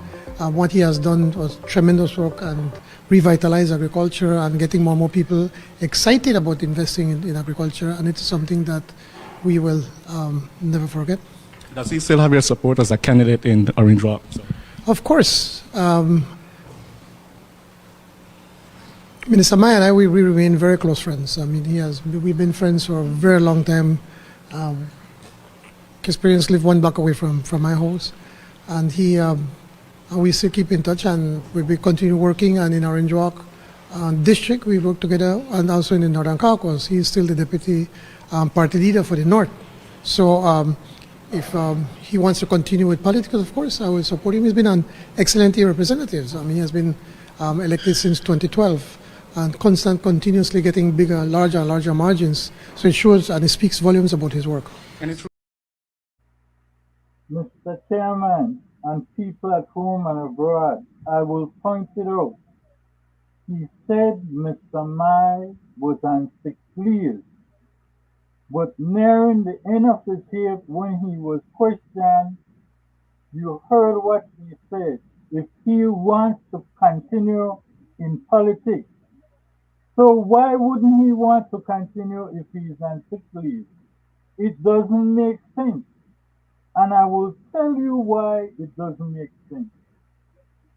What he has done was tremendous work and revitalize agriculture and getting more and more people excited about investing in agriculture, and it's something that we will never forget. Does he still have your support as a candidate in Orange Walk? Of course. Minister Mai and I, we remain very close friends. I mean, we've been friends for a very long time. His parents live one block away from my house, and we still keep in touch, and we continue working. And in Orange Walk district, we work together, and also in the Northern Caucasus. He's still the deputy party leader for the North. So if he wants to continue with politics, of course, I will support him. He's been an excellent representative. I mean, he has been elected since 2012 and continuously getting bigger, larger and larger margins. So it shows and it speaks volumes about his work. And it's Mr. Chairman and people at home and abroad, I will point it out. He said Mr. Mai was on sick leave, but nearing the end of the tape, when he was questioned, you heard what he said. If he wants to continue in politics, so why wouldn't he want to continue if he's on sick leave? It doesn't make sense. And I will tell you why it doesn't make sense.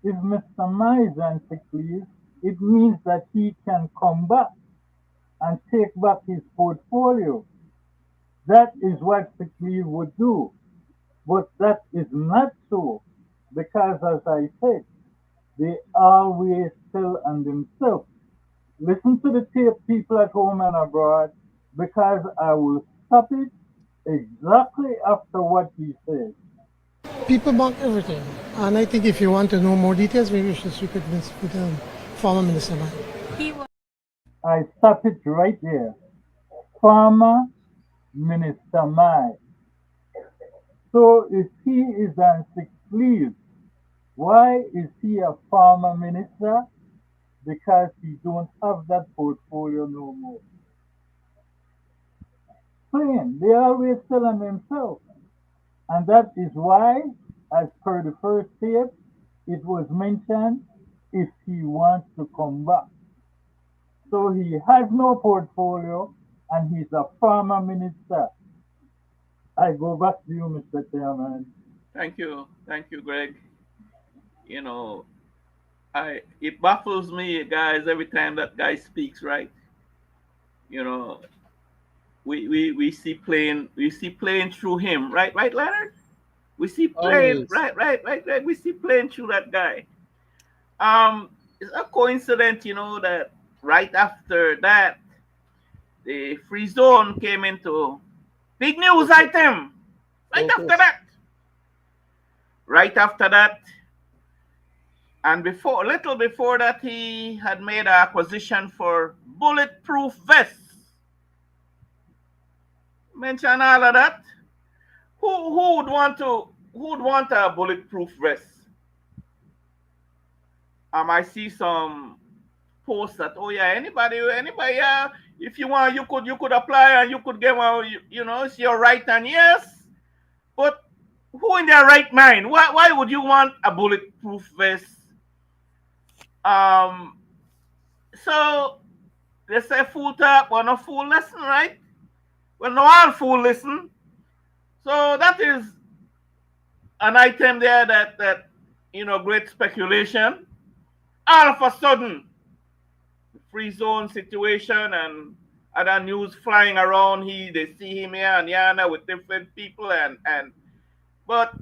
If Mr. Mai is on sick leave, it means that he can come back and take back his portfolio. That is what sick leave would do. But that is not so, because as I said, they always tell on themselves. Listen to the tape, people at home and abroad, because I will stop it exactly after what he said. People mark everything. And I think if you want to know more details, maybe you should speak with former Minister Mai. He was I stop it right there. Former Minister Mai. So if he is on sick leave, why is he a former minister? Because he don't have that portfolio no more. Plain, they always tell on themselves. And that is why, as per the first tape, it was mentioned if he wants to come back. So he has no portfolio and he's a former minister. I go back to you, Mr. Chairman. Thank you, Greg. You know, it baffles me, guys, every time that guy speaks. Right? You know, we see playing through him. Right, Leonard. We see playing Always. right. We see playing through that guy. It's a coincidence, you know, that right after that, the free zone came into big news item. Right after that, and little before that, he had made an acquisition for bulletproof vests. Mention all of that. Who would want a bulletproof vest? I see some posts that, oh yeah, anybody, if you want, you could apply and you could get one. You know, it's your right, and yes, but who in their right mind? Why would you want a bulletproof vest? So they say full talk, but no full lesson, right? Well, no all full listen. So that is an item there that you know, great speculation. All of a sudden, the free zone situation and other news flying around. They see him here and Yana with different people but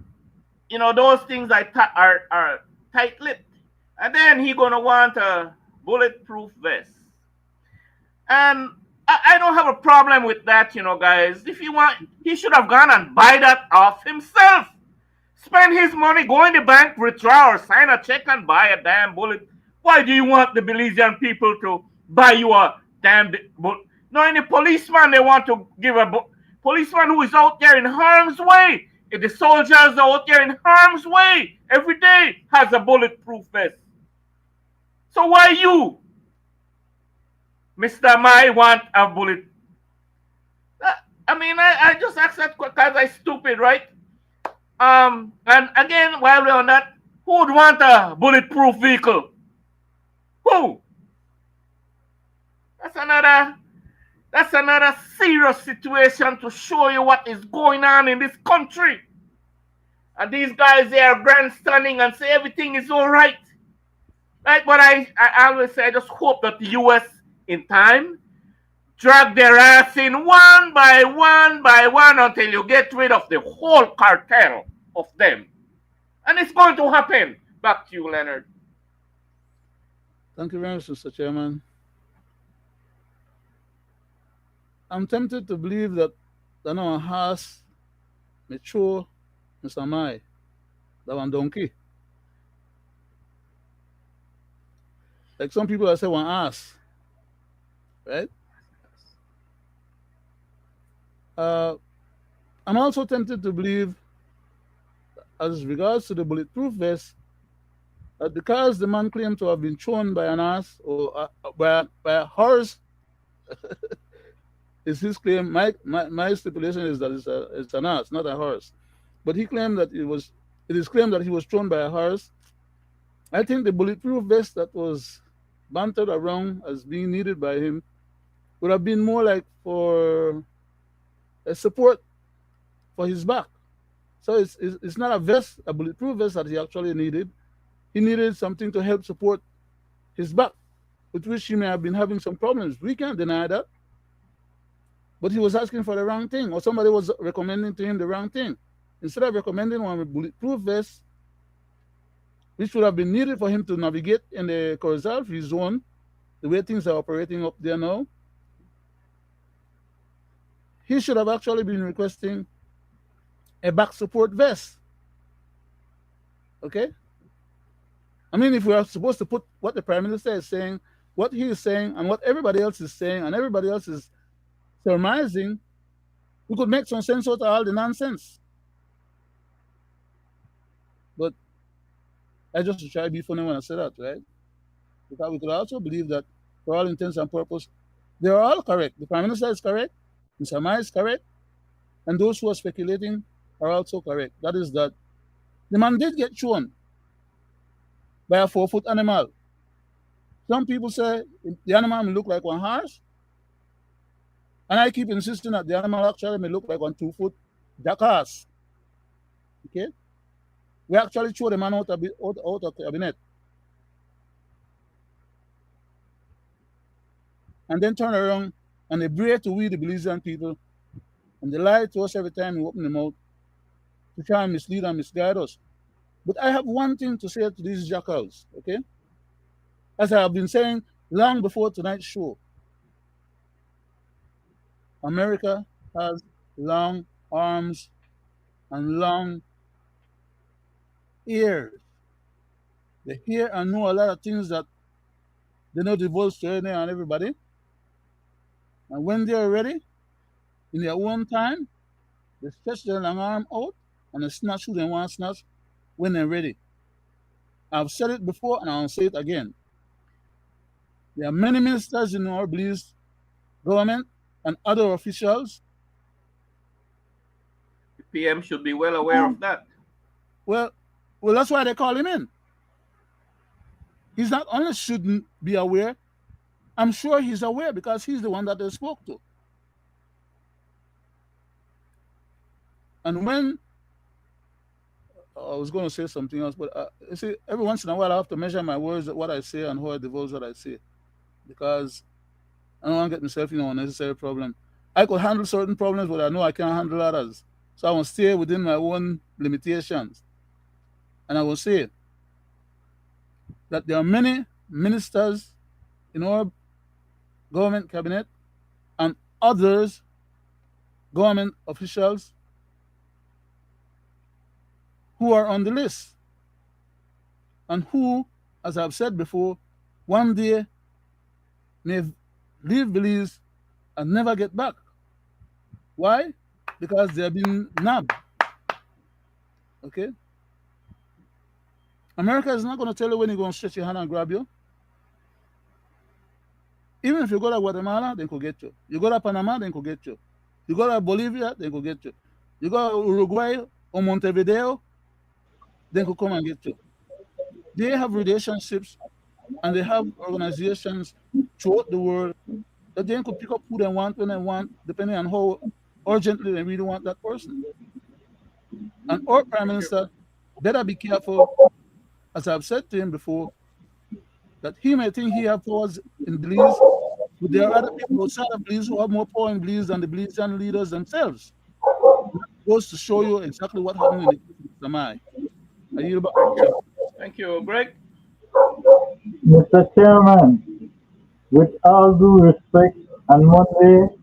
you know, those things are tight-lipped. And then he gonna want a bulletproof vest. And I don't have a problem with that, guys. If he want, he should have gone and buy that off himself. Spend his money, go in the bank, withdraw, or sign a check and buy a damn bullet. Why do you want the Belizean people to buy you a damn bullet? No, any policeman they want to give a policeman who is out there in harm's way. If the soldiers are out there in harm's way every day has a bulletproof vest. So why you, Mr. Mai, want a bullet? I just asked that because I'm stupid, right? And again, while we're on that, who would want a bulletproof vehicle? Who? That's another serious situation to show you what is going on in this country. And these guys, they are grandstanding and say everything is all right. Right? But I always say, I just hope that the U.S. in time drag their ass in one by one until you get rid of the whole cartel of them. And it's going to happen. Back to you, Leonard. Thank you very much, Mr. Chairman. I'm tempted to believe that the no has mature Mr. Mai, that one donkey. Like some people that say one ass, right? I'm also tempted to believe, as regards to the bulletproof vest, that because the man claimed to have been thrown by an ass or by a horse, is his claim. My stipulation is that it's an ass, not a horse. But he claimed that it is claimed that he was thrown by a horse. I think the bulletproof vest that was bantered around as being needed by him would have been more like for a support for his back. So it's not a vest, a bulletproof vest that he actually needed. He needed something to help support his back, with which he may have been having some problems. We can't deny that. But he was asking for the wrong thing, or somebody was recommending to him the wrong thing. Instead of recommending one with bulletproof vest, which would have been needed for him to navigate in the carousel free zone, the way things are operating up there now, he should have actually been requesting a back support vest. Okay? I mean, if we are supposed to put what the Prime Minister is saying, what he is saying, and what everybody else is saying, and everybody else is surmising, we could make some sense out of all the nonsense. But I just try to be funny when I say that, right? Because we could also believe that, for all intents and purposes, they are all correct. The Prime Minister is correct, Mr. Mai is correct, and those who are speculating are also correct. That is that the man did get thrown by a 4-foot animal. Some people say the animal may look like one horse, and I keep insisting that the animal actually may look like one 2-foot jackass. Okay? We actually throw the man out of the cabinet. And then turn around and they bray to we, the Belizean people, and they lie to us every time we open them out to try and mislead and misguide us. But I have one thing to say to these jackals, okay? As I have been saying long before tonight's show, America has long arms and long ears. They hear and know a lot of things that they know divulge to any and everybody. And when they are ready, in their own time, they stretch their long arm out and they snatch who they want to snatch when they're ready. I've said it before and I'll say it again. There are many ministers in our Belize government and other officials. The PM should be well aware of that. Well, that's why they call him in. He's not only shouldn't be aware, I'm sure he's aware because he's the one that they spoke to. And when I was going to say something else, but you see, every once in a while I have to measure my words, what I say, and how I divulge what I say, because I don't want to get myself in an unnecessary problem. I could handle certain problems, but I know I can't handle others. So I will stay within my own limitations. And I will say, that there are many ministers in our government cabinet and others government officials who are on the list and who, as I've said before, one day may leave Belize and never get back. Why? Because they have been nabbed. Okay? America is not going to tell you when you're going to stretch your hand and grab you. Even if you go to Guatemala, they could get you. You go to Panama, they could get you. You go to Bolivia, they could get you. You go to Uruguay or Montevideo, they could come and get you. They have relationships and they have organizations throughout the world that they could pick up who they want when they want, depending on how urgently they really want that person. And our Prime Minister better be careful, as I've said to him before, that he may think he has powers in Belize, but there are other people outside of Belize who have more power in Belize than the Belizean leaders themselves. That goes to show you exactly what happened in the case of Samai. I yield back to Thank the you. chair. Thank you, Greg. Mr. Chairman, with all due respect, on Monday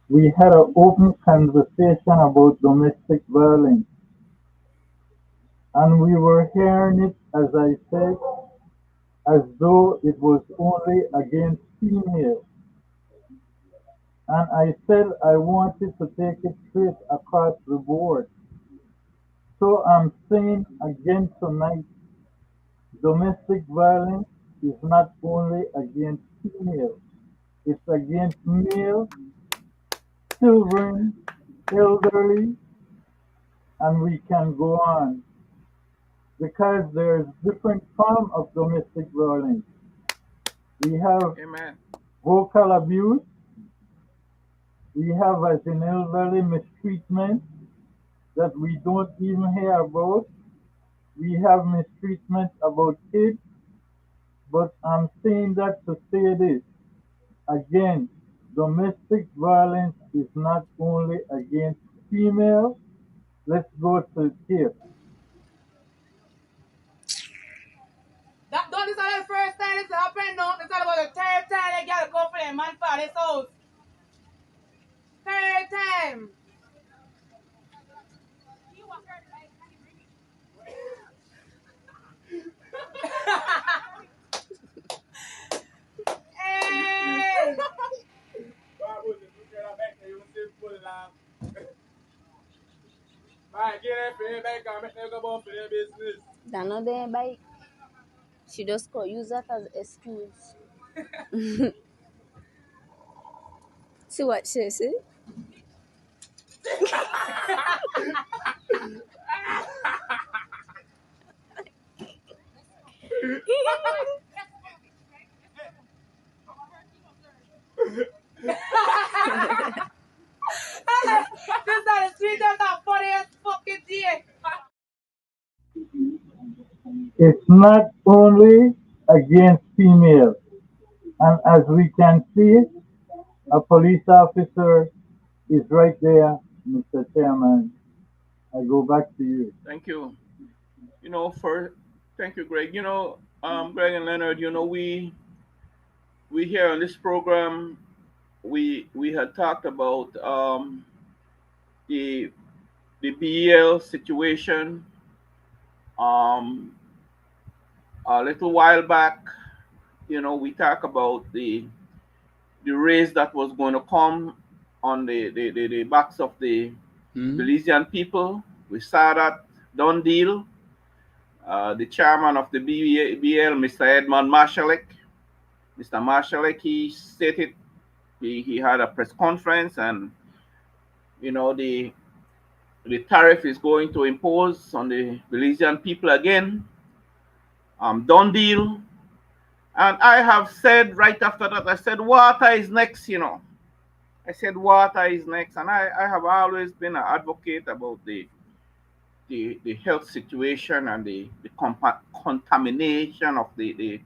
we had an open conversation about domestic violence, and we were hearing it, as I said, as though it was only against females. And I said I wanted to take it straight across the board. So I'm saying again tonight, domestic violence is not only against females, it's against males, children, elderly, and we can go on. Because there's different form of domestic violence. We have Amen. vocal abuse, we have as in elderly mistreatment that we don't even hear about. We have mistreatment about kids, but I'm saying that to say this. Again, domestic violence is not only against females. Let's go to tips. That done is not the first time this happened, no. It's not about the third time they gotta go for their man for this house. Third time. Hey! That not their bike. She just could use that as excuse. See what she said? This is the sweetest and funniest fucking day. It's not only against females. And as we can see, a police officer is right there, Mr. Chairman. I go back to you. Thank you. Thank you, Greg. Greg and Leonard, we here on this program, we had talked about the BEL situation a little while back. We talked about the raise that was going to come on the backs of the Belizean people. We saw that done deal. The chairman of the BL, Mr. Edmund Marshallek, Mr. Marshallek, he stated he had a press conference, and the tariff is going to impose on the Belizean people again. Done deal. And I have said right after that, I said water is next. I said water is next, and I have always been an advocate about the health situation and the contamination of the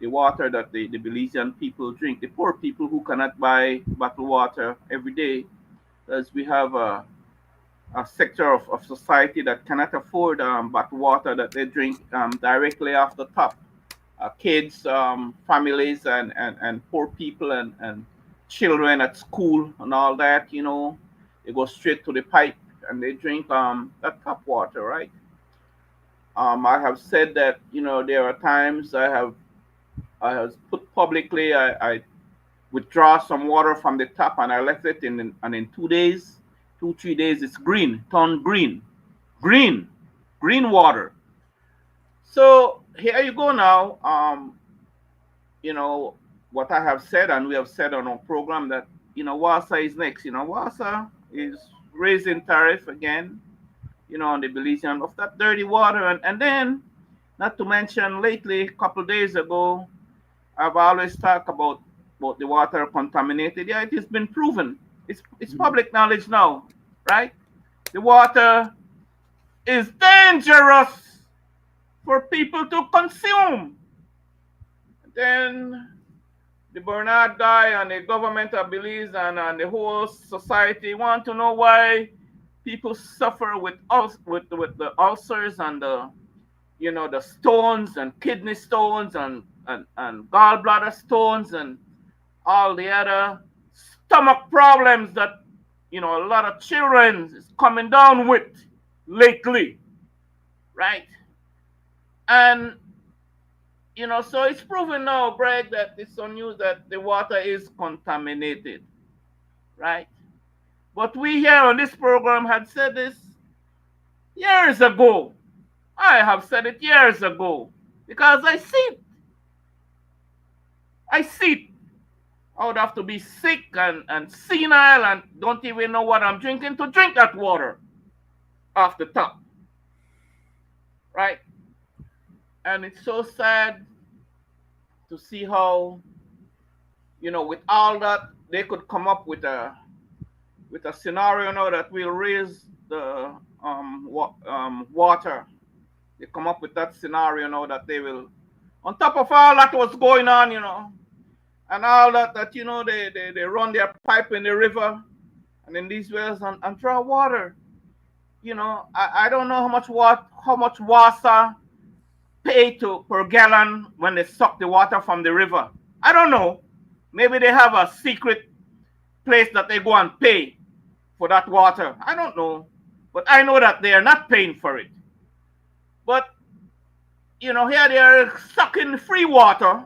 water that the Belizean people drink, the poor people who cannot buy bottled water every day, as we have a sector of society that cannot afford bottled water that they drink directly off the tap. kids, families, and poor people and children at school and all that. They go straight to the pipe and they drink that tap water, right? I have said that there are times I have put publicly I withdraw some water from the tap and I left it and in 2 days, 3 days it's green, turned green, green water. So here you go now. What I have said and we have said on our program that WASA is next. WASA is raising tariff again. On the Belizean of that dirty water, and then not to mention lately, a couple days ago, I've always talked about the water contaminated. Yeah, it has been proven. It's public knowledge now, right? The water is dangerous for people to consume. Then the Bernard guy and the government of Belize and the whole society want to know why people suffer with the ulcers and the stones and kidney stones and gallbladder stones and all the other stomach problems that a lot of children is coming down with lately, right? And so it's proven now, Greg, that it's on news that the water is contaminated, right? But we here on this program had said this years ago. I have said it years ago because I see it. I see it. I would have to be sick and senile and don't even know what I'm drinking to drink that water off the top, right? And it's so sad to see how, with all that, they could come up with a scenario now that will raise the water. They come up with that scenario now that they will, on top of all that was going on, and all that they run their pipe in the river and in these wells and draw water. I don't know how much water pay per gallon when they suck the water from the river. I don't know. Maybe they have a secret place that they go and pay for that water. I don't know. But I know that they are not paying for it. But, here they are sucking free water,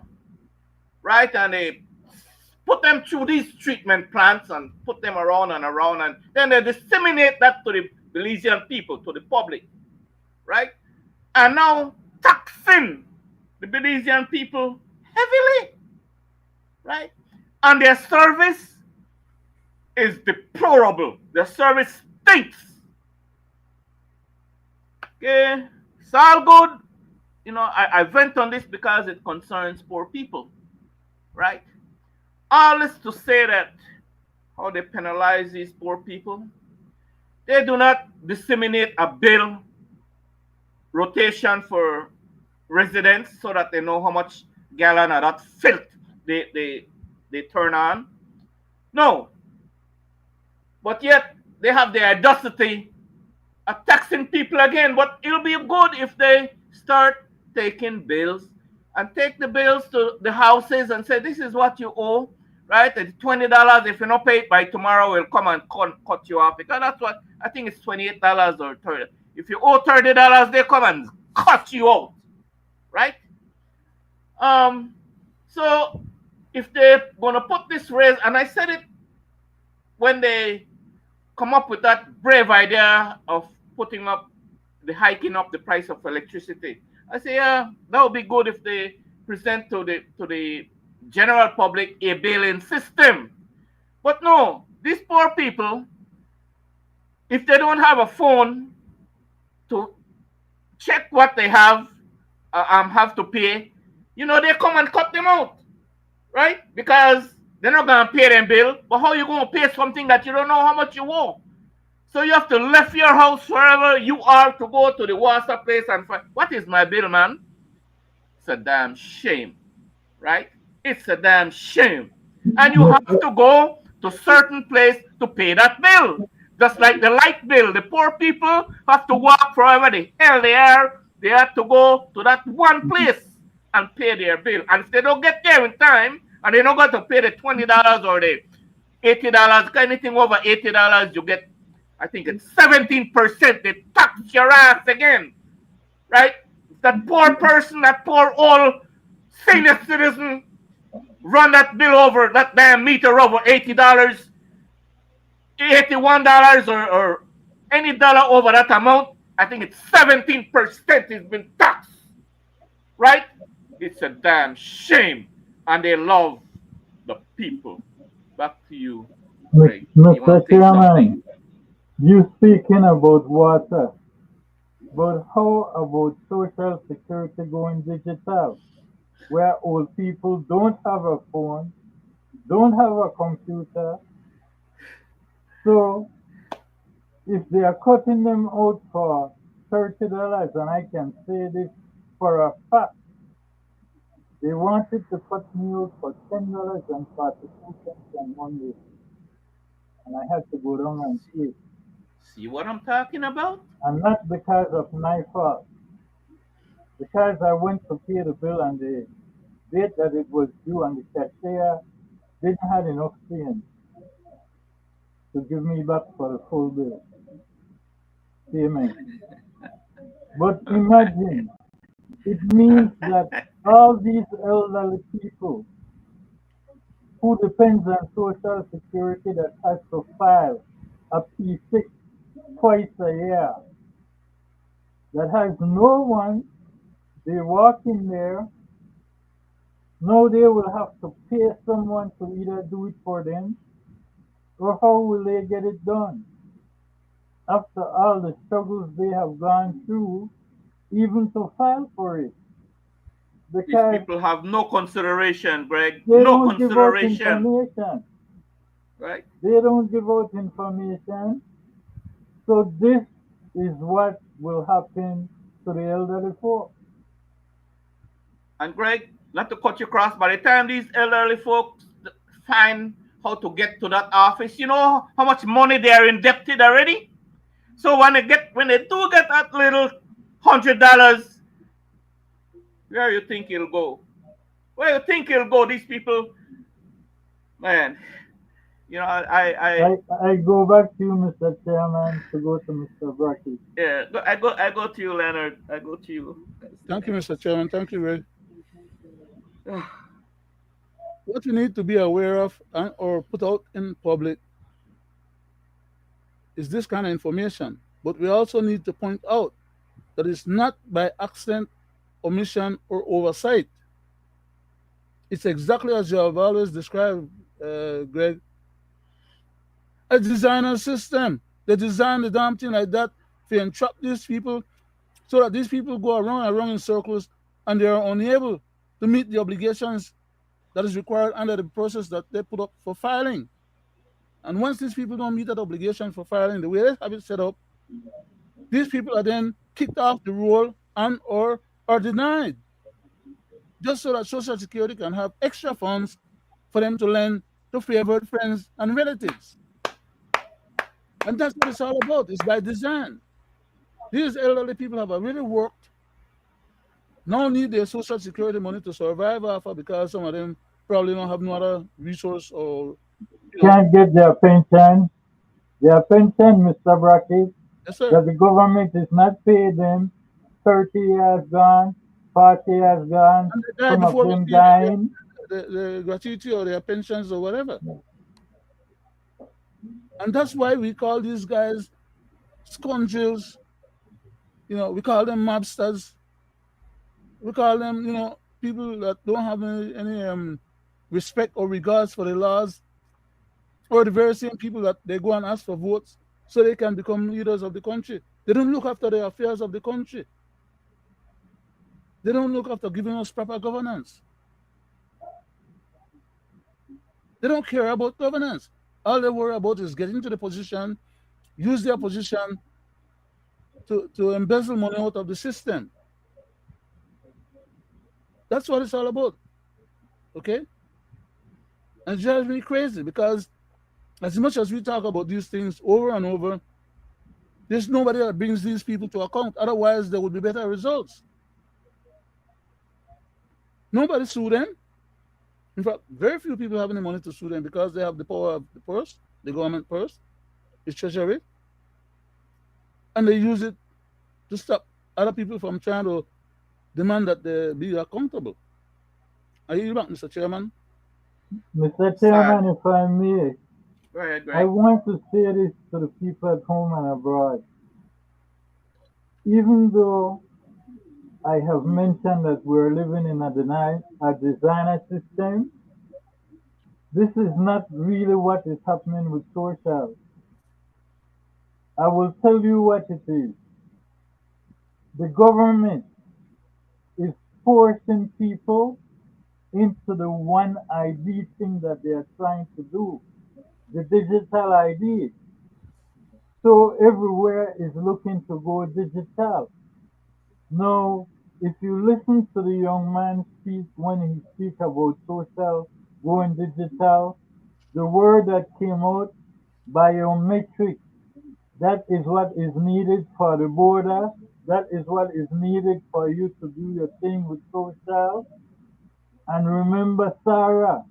right? And they put them through these treatment plants and put them around and around. And then they disseminate that to the Belizean people, to the public, right? And now taxing the Belizean people heavily, right? And their service is deplorable. Their service stinks. Okay, it's all good. I vent on this because it concerns poor people, right? All this to say that how they penalize these poor people. They do not disseminate a bill rotation for residents so that they know how much gallon of that filth they turn on. No. But yet they have the audacity of taxing people again. But it'll be good if they start taking bills and take the bills to the houses and say, this is what you owe, right? It's $20. If you don't pay it by tomorrow, we'll come and cut you off. Because that's what, I think it's $28 or $30. If you owe $30, they come and cut you out, right? So if they're gonna put this raise, and I said it when they come up with that brave idea of hiking up the price of electricity. I say, yeah, that would be good if they present to the general public a billing system. But no, these poor people, if they don't have a phone to check what they have to pay, they come and cut them out, right? Because they're not gonna pay them bill. But how you gonna pay something that you don't know how much you owe? So you have to left your house wherever you are to go to the water place and find, what is my bill, man? It's a damn shame, right? It's a damn shame. And you have to go to certain place to pay that bill. Just like the light bill, the poor people have to walk forever the hell they are. They have to go to that one place and pay their bill. And if they don't get there in time, and they don't got to pay the $20 or the $80, anything over $80, you get, I think it's 17%. They tax your ass again, right? That poor person, that poor old senior citizen, run that bill over, that damn meter over $80, $81, or any dollar over that amount. I think it's 17% has been taxed, right? It's a damn shame, and they love the people. Back to you, Greg. You Mr. want to say something? Chairman, you speaking about water, but how about social security going digital, where old people don't have a phone, don't have a computer, so if they are cutting them out for $30, and I can say this for a fact, they wanted to cut me out for $10.42 on Monday, and I had to go down and pay. See what I'm talking about? And not because of my fault, because I went to pay the bill and the date that it was due, and the cashier didn't have enough change to give me back for the full bill payment. But imagine, it means that all these elderly people who depends on social security that has to file a P6 twice a year, that has no one, they walk in there, now they will have to pay someone to either do it for them, or how will they get it done? After all the struggles they have gone through, even to file for it. These Because people have no consideration, Greg. they No don't give out consideration, information. right? They don't give out information. So this is what will happen to the elderly folk. And Greg, not to cut you across, by the time these elderly folks find how to get to that office, you know how much money they are indebted already? So when they do get that little $100, where you think it'll go? Where you think it'll go? These people, man. You know, I go back to you, Mr. Chairman, to go to Mr. Brackett. yeah, I go to you, Leonard. I go to you. Thank you, Mr. Chairman. Thank you, Greg. What we need to be aware of and or put out in public is this kind of information. But we also need to point out that it's not by accident, omission, or oversight. It's exactly as you have always described, Greg, a designer system. They design the damn thing like that to entrap these people so that these people go around and around in circles and they are unable to meet the obligations that is required under the process that they put up for filing. And once these people don't meet that obligation for filing, the way they have it set up, these people are then kicked off the roll and or are denied, just so that Social Security can have extra funds for them to lend to favored friends and relatives. And that's what it's all about. It's by design. These elderly people have already worked, now need their Social Security money to survive off of, because some of them probably don't have no other resource or Can't get their pension. Their pension, Mr. Brackett, yes, sir. that the government is not paying them. 30 years gone, 40 years gone, And they die some of before them they see dying. the gratuity or their pensions or whatever. And that's why we call these guys scoundrels. You know, we call them mobsters. We call them, you know, people that don't have any respect or regards for the laws, or the very same people that they go and ask for votes so they can become leaders of the country. They don't look after the affairs of the country. They don't look after giving us proper governance. They don't care about governance. All they worry about is getting to the position, use their position to embezzle money out of the system. That's what it's all about. Okay? And it drives me crazy, because as much as we talk about these things over and over, there's nobody that brings these people to account. Otherwise, there would be better results. Nobody sue them. In fact, very few people have any money to sue them because they have the power of the purse, the government purse, the treasury, and they use it to stop other people from trying to demand that they be accountable. Are you back, Mr. Chairman? Mr. Sad. Chairman, if I may, Go ahead, I Greg. want to say this to the people at home and abroad. Even though I have mentioned that we're living in a designer system, this is not really what is happening with social. I will tell you what it is. The government is forcing people into the one ID thing that they are trying to do, the digital ID. So everywhere is looking to go digital. Now, if you listen to the young man speak when he speak about social going digital, the word that came out, biometric, that is what is needed for the border. That is what is needed for you to do your thing with social. And remember, Sarah,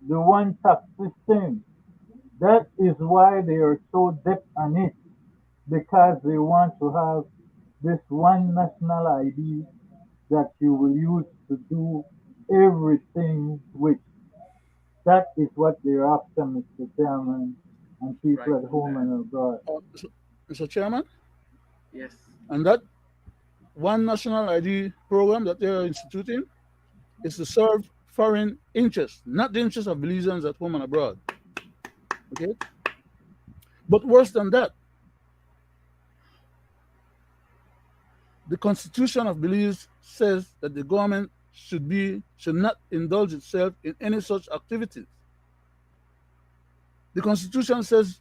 the one tax system. That is why they are so deep on it, because they want to have this one national ID that you will use to do everything with. That is what they're after, Mr. Chairman, and people Right at on home that. and abroad. Mr. Chairman, Yes. and that one national ID program that they're instituting is to serve foreign interests, not the interests of Belizeans at home and abroad. Okay? But worse than that, the Constitution of Belize says that the government should not indulge itself in any such activities. The Constitution says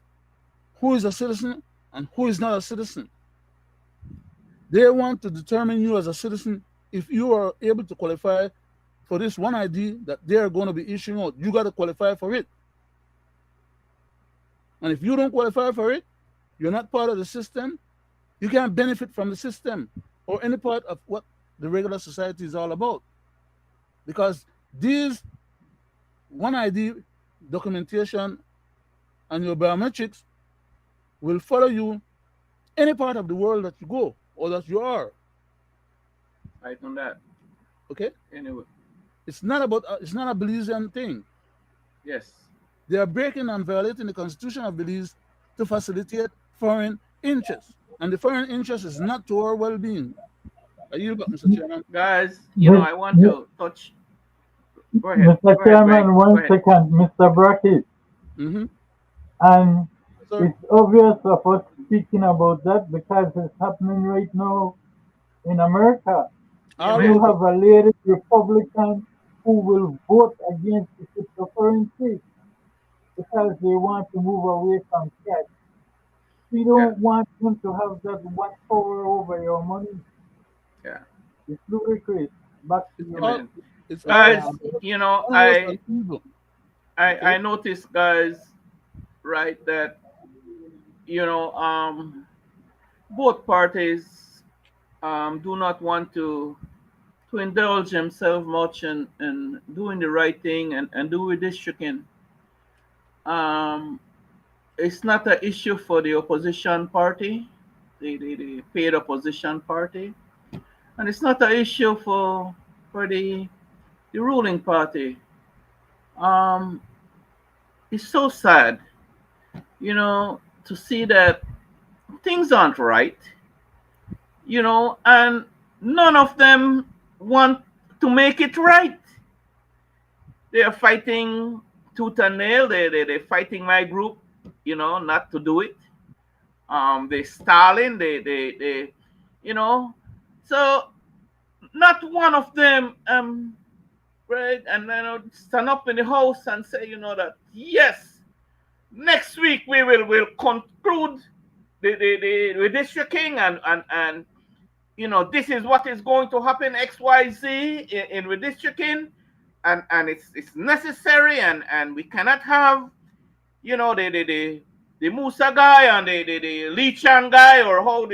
who is a citizen and who is not a citizen. They want to determine you as a citizen if you are able to qualify for this one ID that they are going to be issuing out. You got to qualify for it. And if you don't qualify for it, you're not part of the system, you can't benefit from the system or any part of what the regular society is all about. Because these one ID documentation and your biometrics will follow you any part of the world that you go or that you are. Right on that. Okay? Anyway. It's not a Belizean thing. Yes. They are breaking and violating the Constitution of Belize to facilitate foreign interests. And the foreign interest is not to our well-being. Are you back, Mr. Chairman? Guys, Mi- I want mi- to touch. Go ahead. Mr. Go ahead, Greg. Chairman, Go one ahead. second, Mr. Brackett. Mm-hmm. And Sir? it's obvious of us speaking about that because it's happening right now in America. All You Amen. over. have a lady Republican who will vote against the cryptocurrency because they want to move away from cash. We Yeah. don't want them to have that one power over your money. Yeah. It's ludicrous. Back to It's you, all Amen. it's all Guys, Mr. onerous and evil. I Okay? noticed, guys, right, that both parties do not want to indulge themselves much in doing the right thing and do redistricting. Um, it's not an issue for the opposition party, the paid opposition party, and it's not an issue for the ruling party. Um, it's so sad, to see that things aren't right, and none of them want to make it right. They are fighting tooth and nail. They're fighting my group, not to do it. They stalling. They, you know. So not one of them, right? And stand up in the house and say, that yes, next week will conclude the redistricting and this is what is going to happen XYZ in redistricting, and it's necessary, and we cannot have the Musa guy and the Lichan guy, or how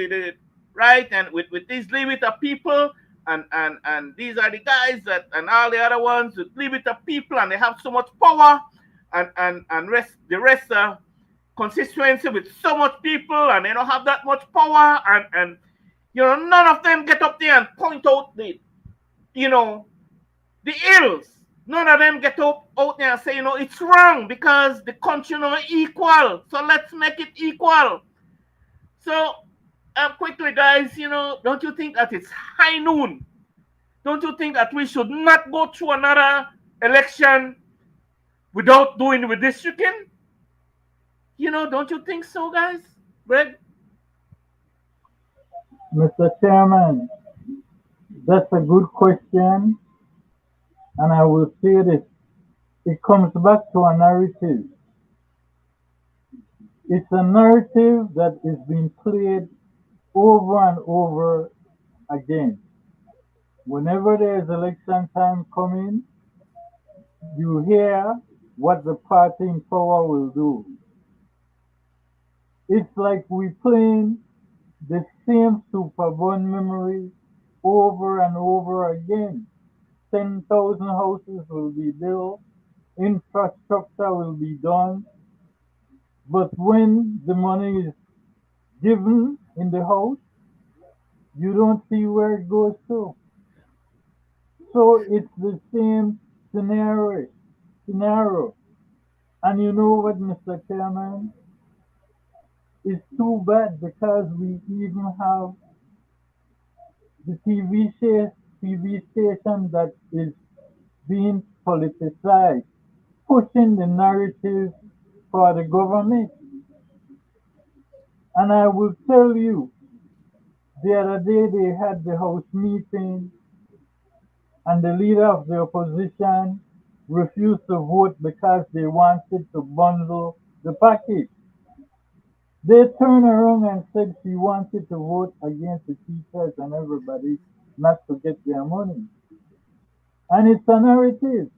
right, and with these Levita people and these are the guys that and all the other ones that leave it to people and they have so much power and the rest constituency with so much people and they don't have that much power and none of them get up there and point out the ills. None of them get out there and say, it's wrong because the country not equal. So let's make it equal. So quickly, guys, don't you think that it's high noon? Don't you think that we should not go through another election without doing the redistricting? Don't you think so, guys? Greg? Mr. Chairman, that's a good question, and I will say this. It comes back to a narrative. It's a narrative that is being played over and over again. Whenever there's election time coming, you hear what the party in power will do. It's like we playing the same Super Bowl memory over and over again. 10,000 houses will be built, infrastructure will be done, but when the money is given in the house, you don't see where it goes to. So it's the same scenario. And you know what, Mr. Chairman? It's too bad because we even have the TV station that is being politicized, pushing the narrative for the government. And I will tell you, the other day they had the House meeting and the leader of the opposition refused to vote because they wanted to bundle the package. They turned around and said she wanted to vote against the teachers and everybody not to get their money. And it's a narrative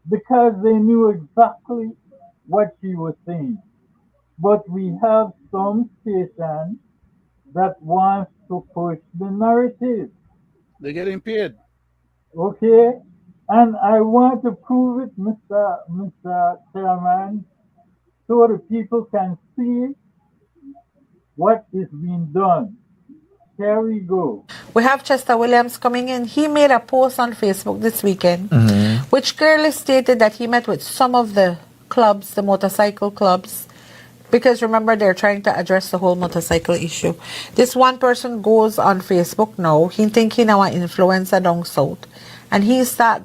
because they knew exactly what she was saying. But we have some stations that wants to push the narrative. They're getting paid. Okay? And I want to prove it, Mr. Chairman, so the people can see what is being done. Here we go. We have Chester Williams coming in. He made a post on Facebook this weekend, which clearly stated that he met with some of the clubs, the motorcycle clubs, because remember, they're trying to address the whole motorcycle issue. This one person goes on Facebook now, he think he now an influencer down south, and he start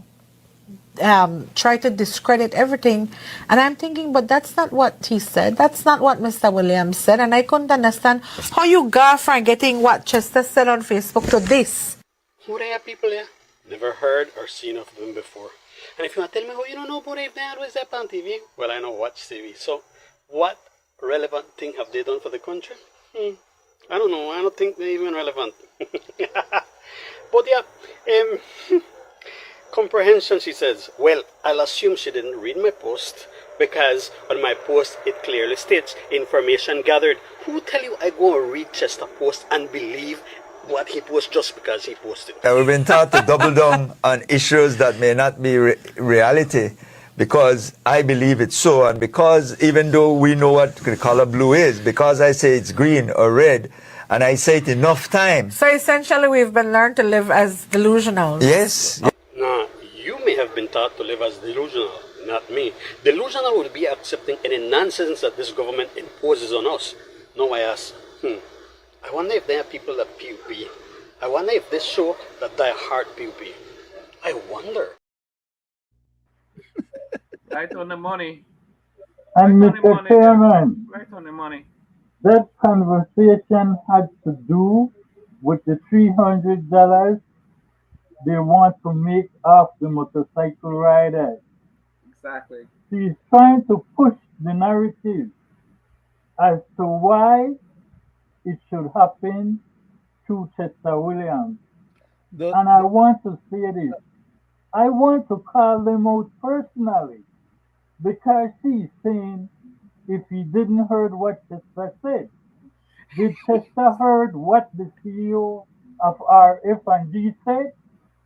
try to discredit everything. And I'm thinking, but that's not what he said. That's not what Mr. Williams said. And I couldn't understand how you go from getting what Chester said on Facebook to this. Who they are people there? Never heard or seen of them before. And if you want to tell me how you don't know about them, they always up on TV. Well, I know watch TV. So, what relevant thing have they done for the country? I don't know. I don't think they're even relevant. But yeah, comprehension, she says. Well, I'll assume she didn't read my post because on my post it clearly states information gathered. Who tell you I go and read Chester post and believe what he posts just because he posted? We've been taught to double down on issues that may not be reality because I believe it's so, and because even though we know what the color blue is, because I say it's green or red, and I say it enough times. So essentially we've been learned to live as delusional. Yes. Now, you may have been taught to live as delusional, not me. Delusional would be accepting any nonsense that this government imposes on us. No, I ask, I wonder if there are people that PUP. I wonder if this show that die hard PUP. I wonder. Right on the money. And Mr. Chairman, Right on the money. that conversation had to do with the $300 they want to make off the motorcycle riders. Exactly. She's trying to push the narrative as to why it should happen to Chester Williams. And I want to say this. I want to call them out personally because she's saying if he didn't heard what Chester said. Did Chester heard what the CEO of our F&G said,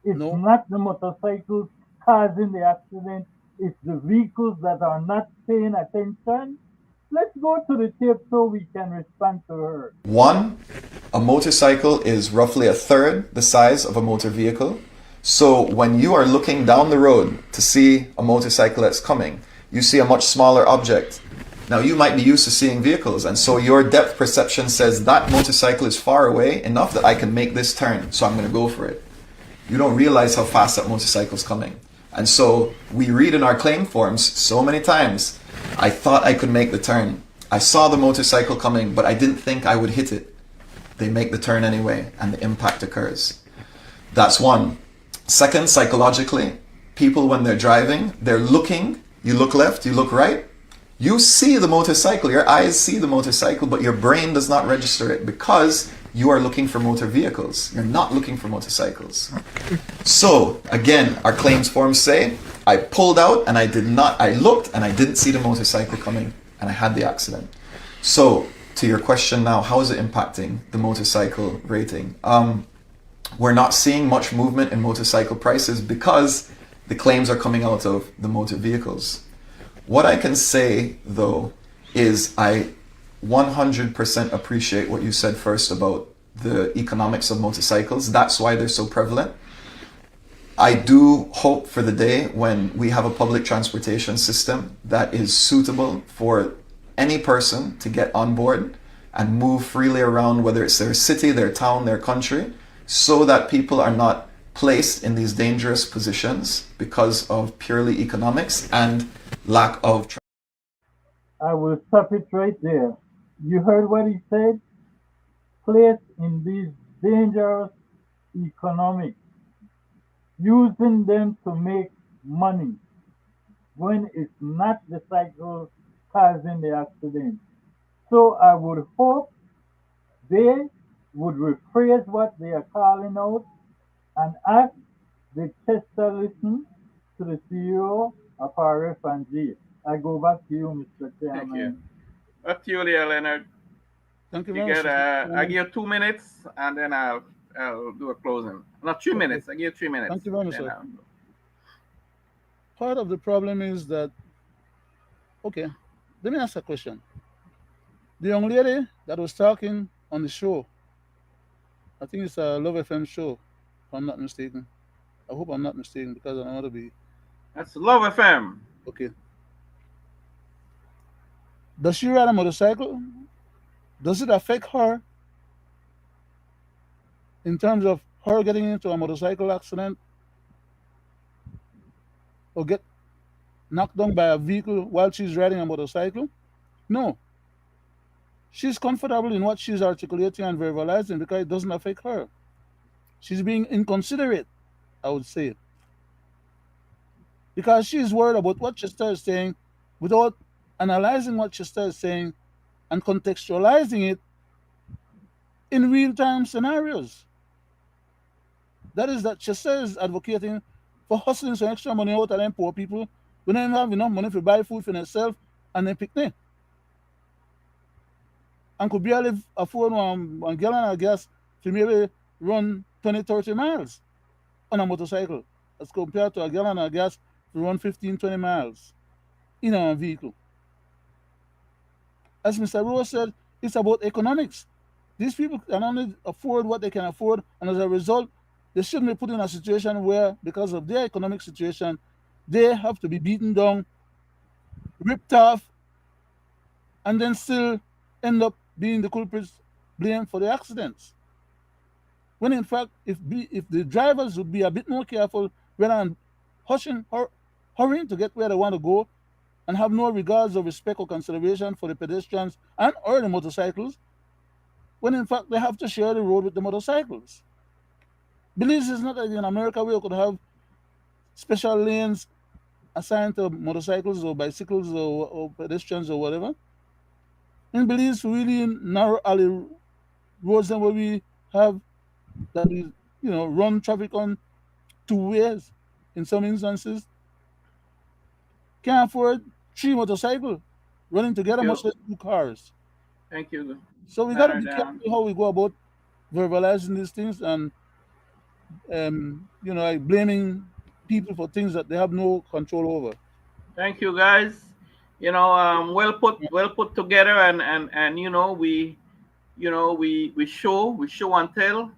it's No. not the motorcycles causing the accident, it's the vehicles that are not paying attention. Let's go to the tape so we can respond to her. One, a motorcycle is roughly a third the size of a motor vehicle. So when you are looking down the road to see a motorcycle that's coming, you see a much smaller object. Now you might be used to seeing vehicles, and so your depth perception says that motorcycle is far away enough that I can make this turn, so I'm going to go for it. You don't realize how fast that motorcycle is coming. And so we read in our claim forms so many times, I thought I could make the turn. I saw the motorcycle coming, but I didn't think I would hit it. They make the turn anyway, and the impact occurs. That's one. Second, psychologically, people when they're driving, they're looking, you look left, you look right, you see the motorcycle, your eyes see the motorcycle, but your brain does not register it because you are looking for motor vehicles. You're not looking for motorcycles. So, again, our claims forms say, I pulled out and I looked and I didn't see the motorcycle coming and I had the accident. So, to your question now, how is it impacting the motorcycle rating? We're not seeing much movement in motorcycle prices because the claims are coming out of the motor vehicles. What I can say, though, is I 100% appreciate what you said first about the economics of motorcycles. That's why they're so prevalent. I do hope for the day when we have a public transportation system that is suitable for any person to get on board and move freely around, whether it's their city, their town, their country, so that people are not placed in these dangerous positions because of purely economics and lack of. I will stop it right there. You heard what he said? Placed in these dangerous economics, using them to make money when it's not the cycle causing the accident. So I would hope they would rephrase what they are calling out and ask the Chester listen to the CEO of RF&G. I go back to you, Mr. Chairman. Thank you. Up to you, Leonard. Thank you You very get, much. I give you 2 minutes and then I'll do a closing. Not 3 minutes. I give you 3 minutes. Thank you very much, then sir. Part of the problem is that, okay, let me ask a question. The young lady that was talking on the show, I think it's a Love FM show, if I'm not mistaken. I hope I'm not mistaken because I don't want to be. That's Love FM. Okay. Does she ride a motorcycle? Does it affect her in terms of her getting into a motorcycle accident or get knocked down by a vehicle while she's riding a motorcycle? No. She's comfortable in what she's articulating and verbalizing because it doesn't affect her. She's being inconsiderate, I would say. Because she's worried about what Chester is saying without analyzing what Chester is saying and contextualizing it in real-time scenarios. That is that Chester is advocating for hustling some extra money out of them poor people when they don't have enough money to buy food for themselves and their picnic. And could barely afford one gallon of gas to maybe run 20, 30 miles on a motorcycle as compared to a gallon of gas to run 15, 20 miles in a vehicle. As Mr. Rose said, it's about economics. These people can only afford what they can afford, and as a result, they shouldn't be put in a situation where, because of their economic situation, they have to be beaten down, ripped off, and then still end up being the culprits blamed for the accidents. When in fact, if the drivers would be a bit more careful rather than hurrying to get where they want to go and have no regards or respect or consideration for the pedestrians and or the motorcycles, when in fact they have to share the road with the motorcycles. Belize is not like in America where you could have special lanes assigned to motorcycles or bicycles or pedestrians or whatever. In Belize, really narrow alley roads than where we have that we, run traffic on 2 ways in some instances. Can't afford 3 motorcycles running together, much less 2 cars. Thank you. So we got to be careful how we go about verbalizing these things and like blaming people for things that they have no control over. Thank you, guys. Well put together, and we show and tell.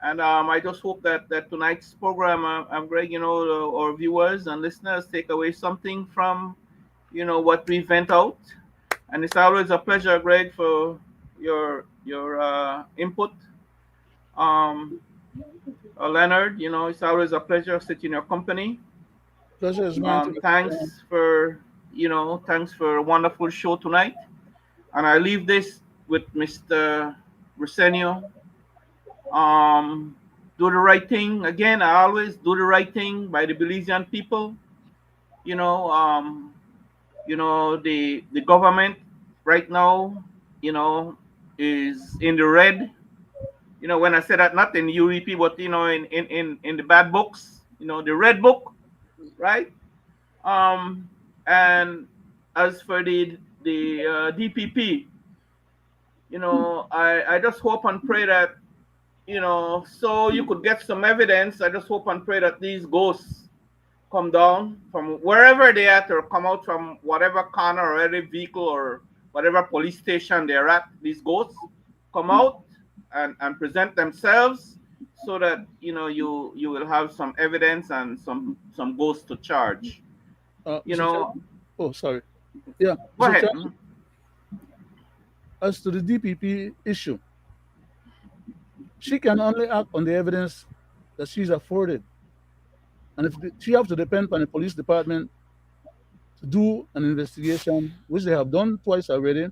And I just hope that tonight's program, Greg, our viewers and listeners take away something from, what we went out. And it's always a pleasure, Greg, for your input. Leonard, it's always a pleasure sitting in your company. Pleasure is mine. Thanks for a wonderful show tonight. And I leave this with Mr. Brisenio. Do the right thing. Again, I always do the right thing by the Belizean people. The government right now, is in the red. When I say that, not in UEP, but in the bad books, the red book, right? And as for the DPP, I just hope and pray that, so you could get some evidence. I just hope and pray that these ghosts come down from wherever they are, or come out from whatever corner or every vehicle or whatever police station they're at. These ghosts come out and present themselves, so that you will have some evidence and some ghosts to charge. Oh, sorry. Yeah. Go ahead. As to the DPP issue, she can only act on the evidence that she's afforded. And if she has to depend on the police department to do an investigation, which they have done twice already,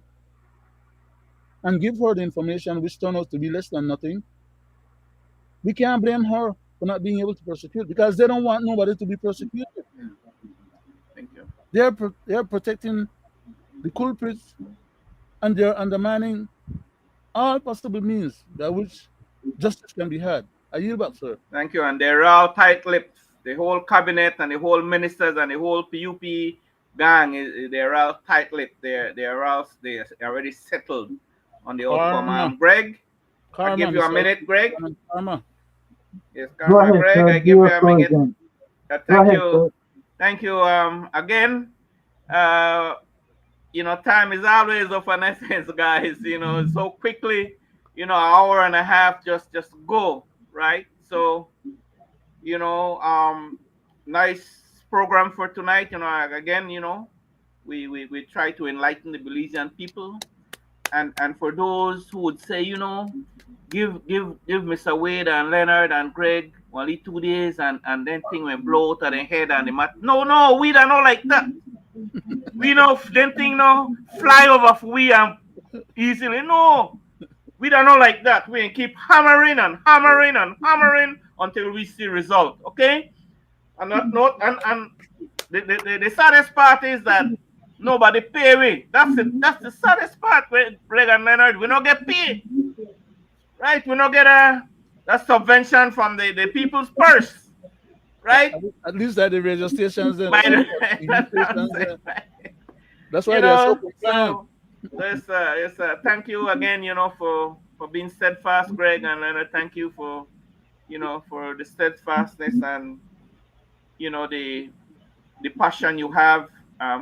and give her the information which turned out to be less than nothing, we can't blame her for not being able to prosecute, because they don't want nobody to be prosecuted. Thank you. They are protecting the culprits, and they're undermining all possible means by which justice can be had. I yield back, sir. Thank you. And they're all tight-lipped. The whole cabinet and the whole ministers and the whole PUP gang, they're all tight-lipped. They already settled on the outcome. Greg, I'll give you a minute, Greg. Karma. Yes, Karma, Greg. I give you a minute. Thank you. Thank you. Again, time is always of an essence, guys. So quickly, an hour and a half just go, right? So, nice program for tonight. Again, we try to enlighten the Belizean people, and for those who would say, give Mr. Wade and Leonard and Greg only 2 days, and then thing will blow out of their head and they might. No, we don't know like that. We know then thing fly over for we and easily. No, we don't know like that. We keep hammering and hammering and hammering until we see result. Okay? And the saddest part is that nobody pay we. That's the saddest part. Greg and Leonard, we don't get paid. Right? We don't get a subvention from the people's purse. Right? At least at the radio stations. That's why they're so concerned. Yes, thank you again, for being steadfast, Greg and Leonard. Thank you for the steadfastness and the passion you have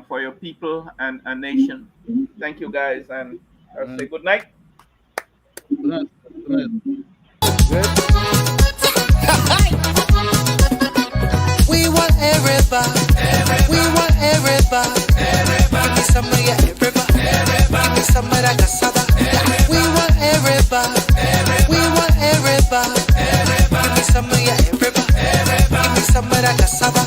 for your people and nation. Thank you, guys, and I'll say good night. Good night. Good night. We want everybody. We want everybody. Give me some of your everybody. Give me some of that cassava. We want everybody. We want everybody. Give me some of your everybody. Give me some of that cassava.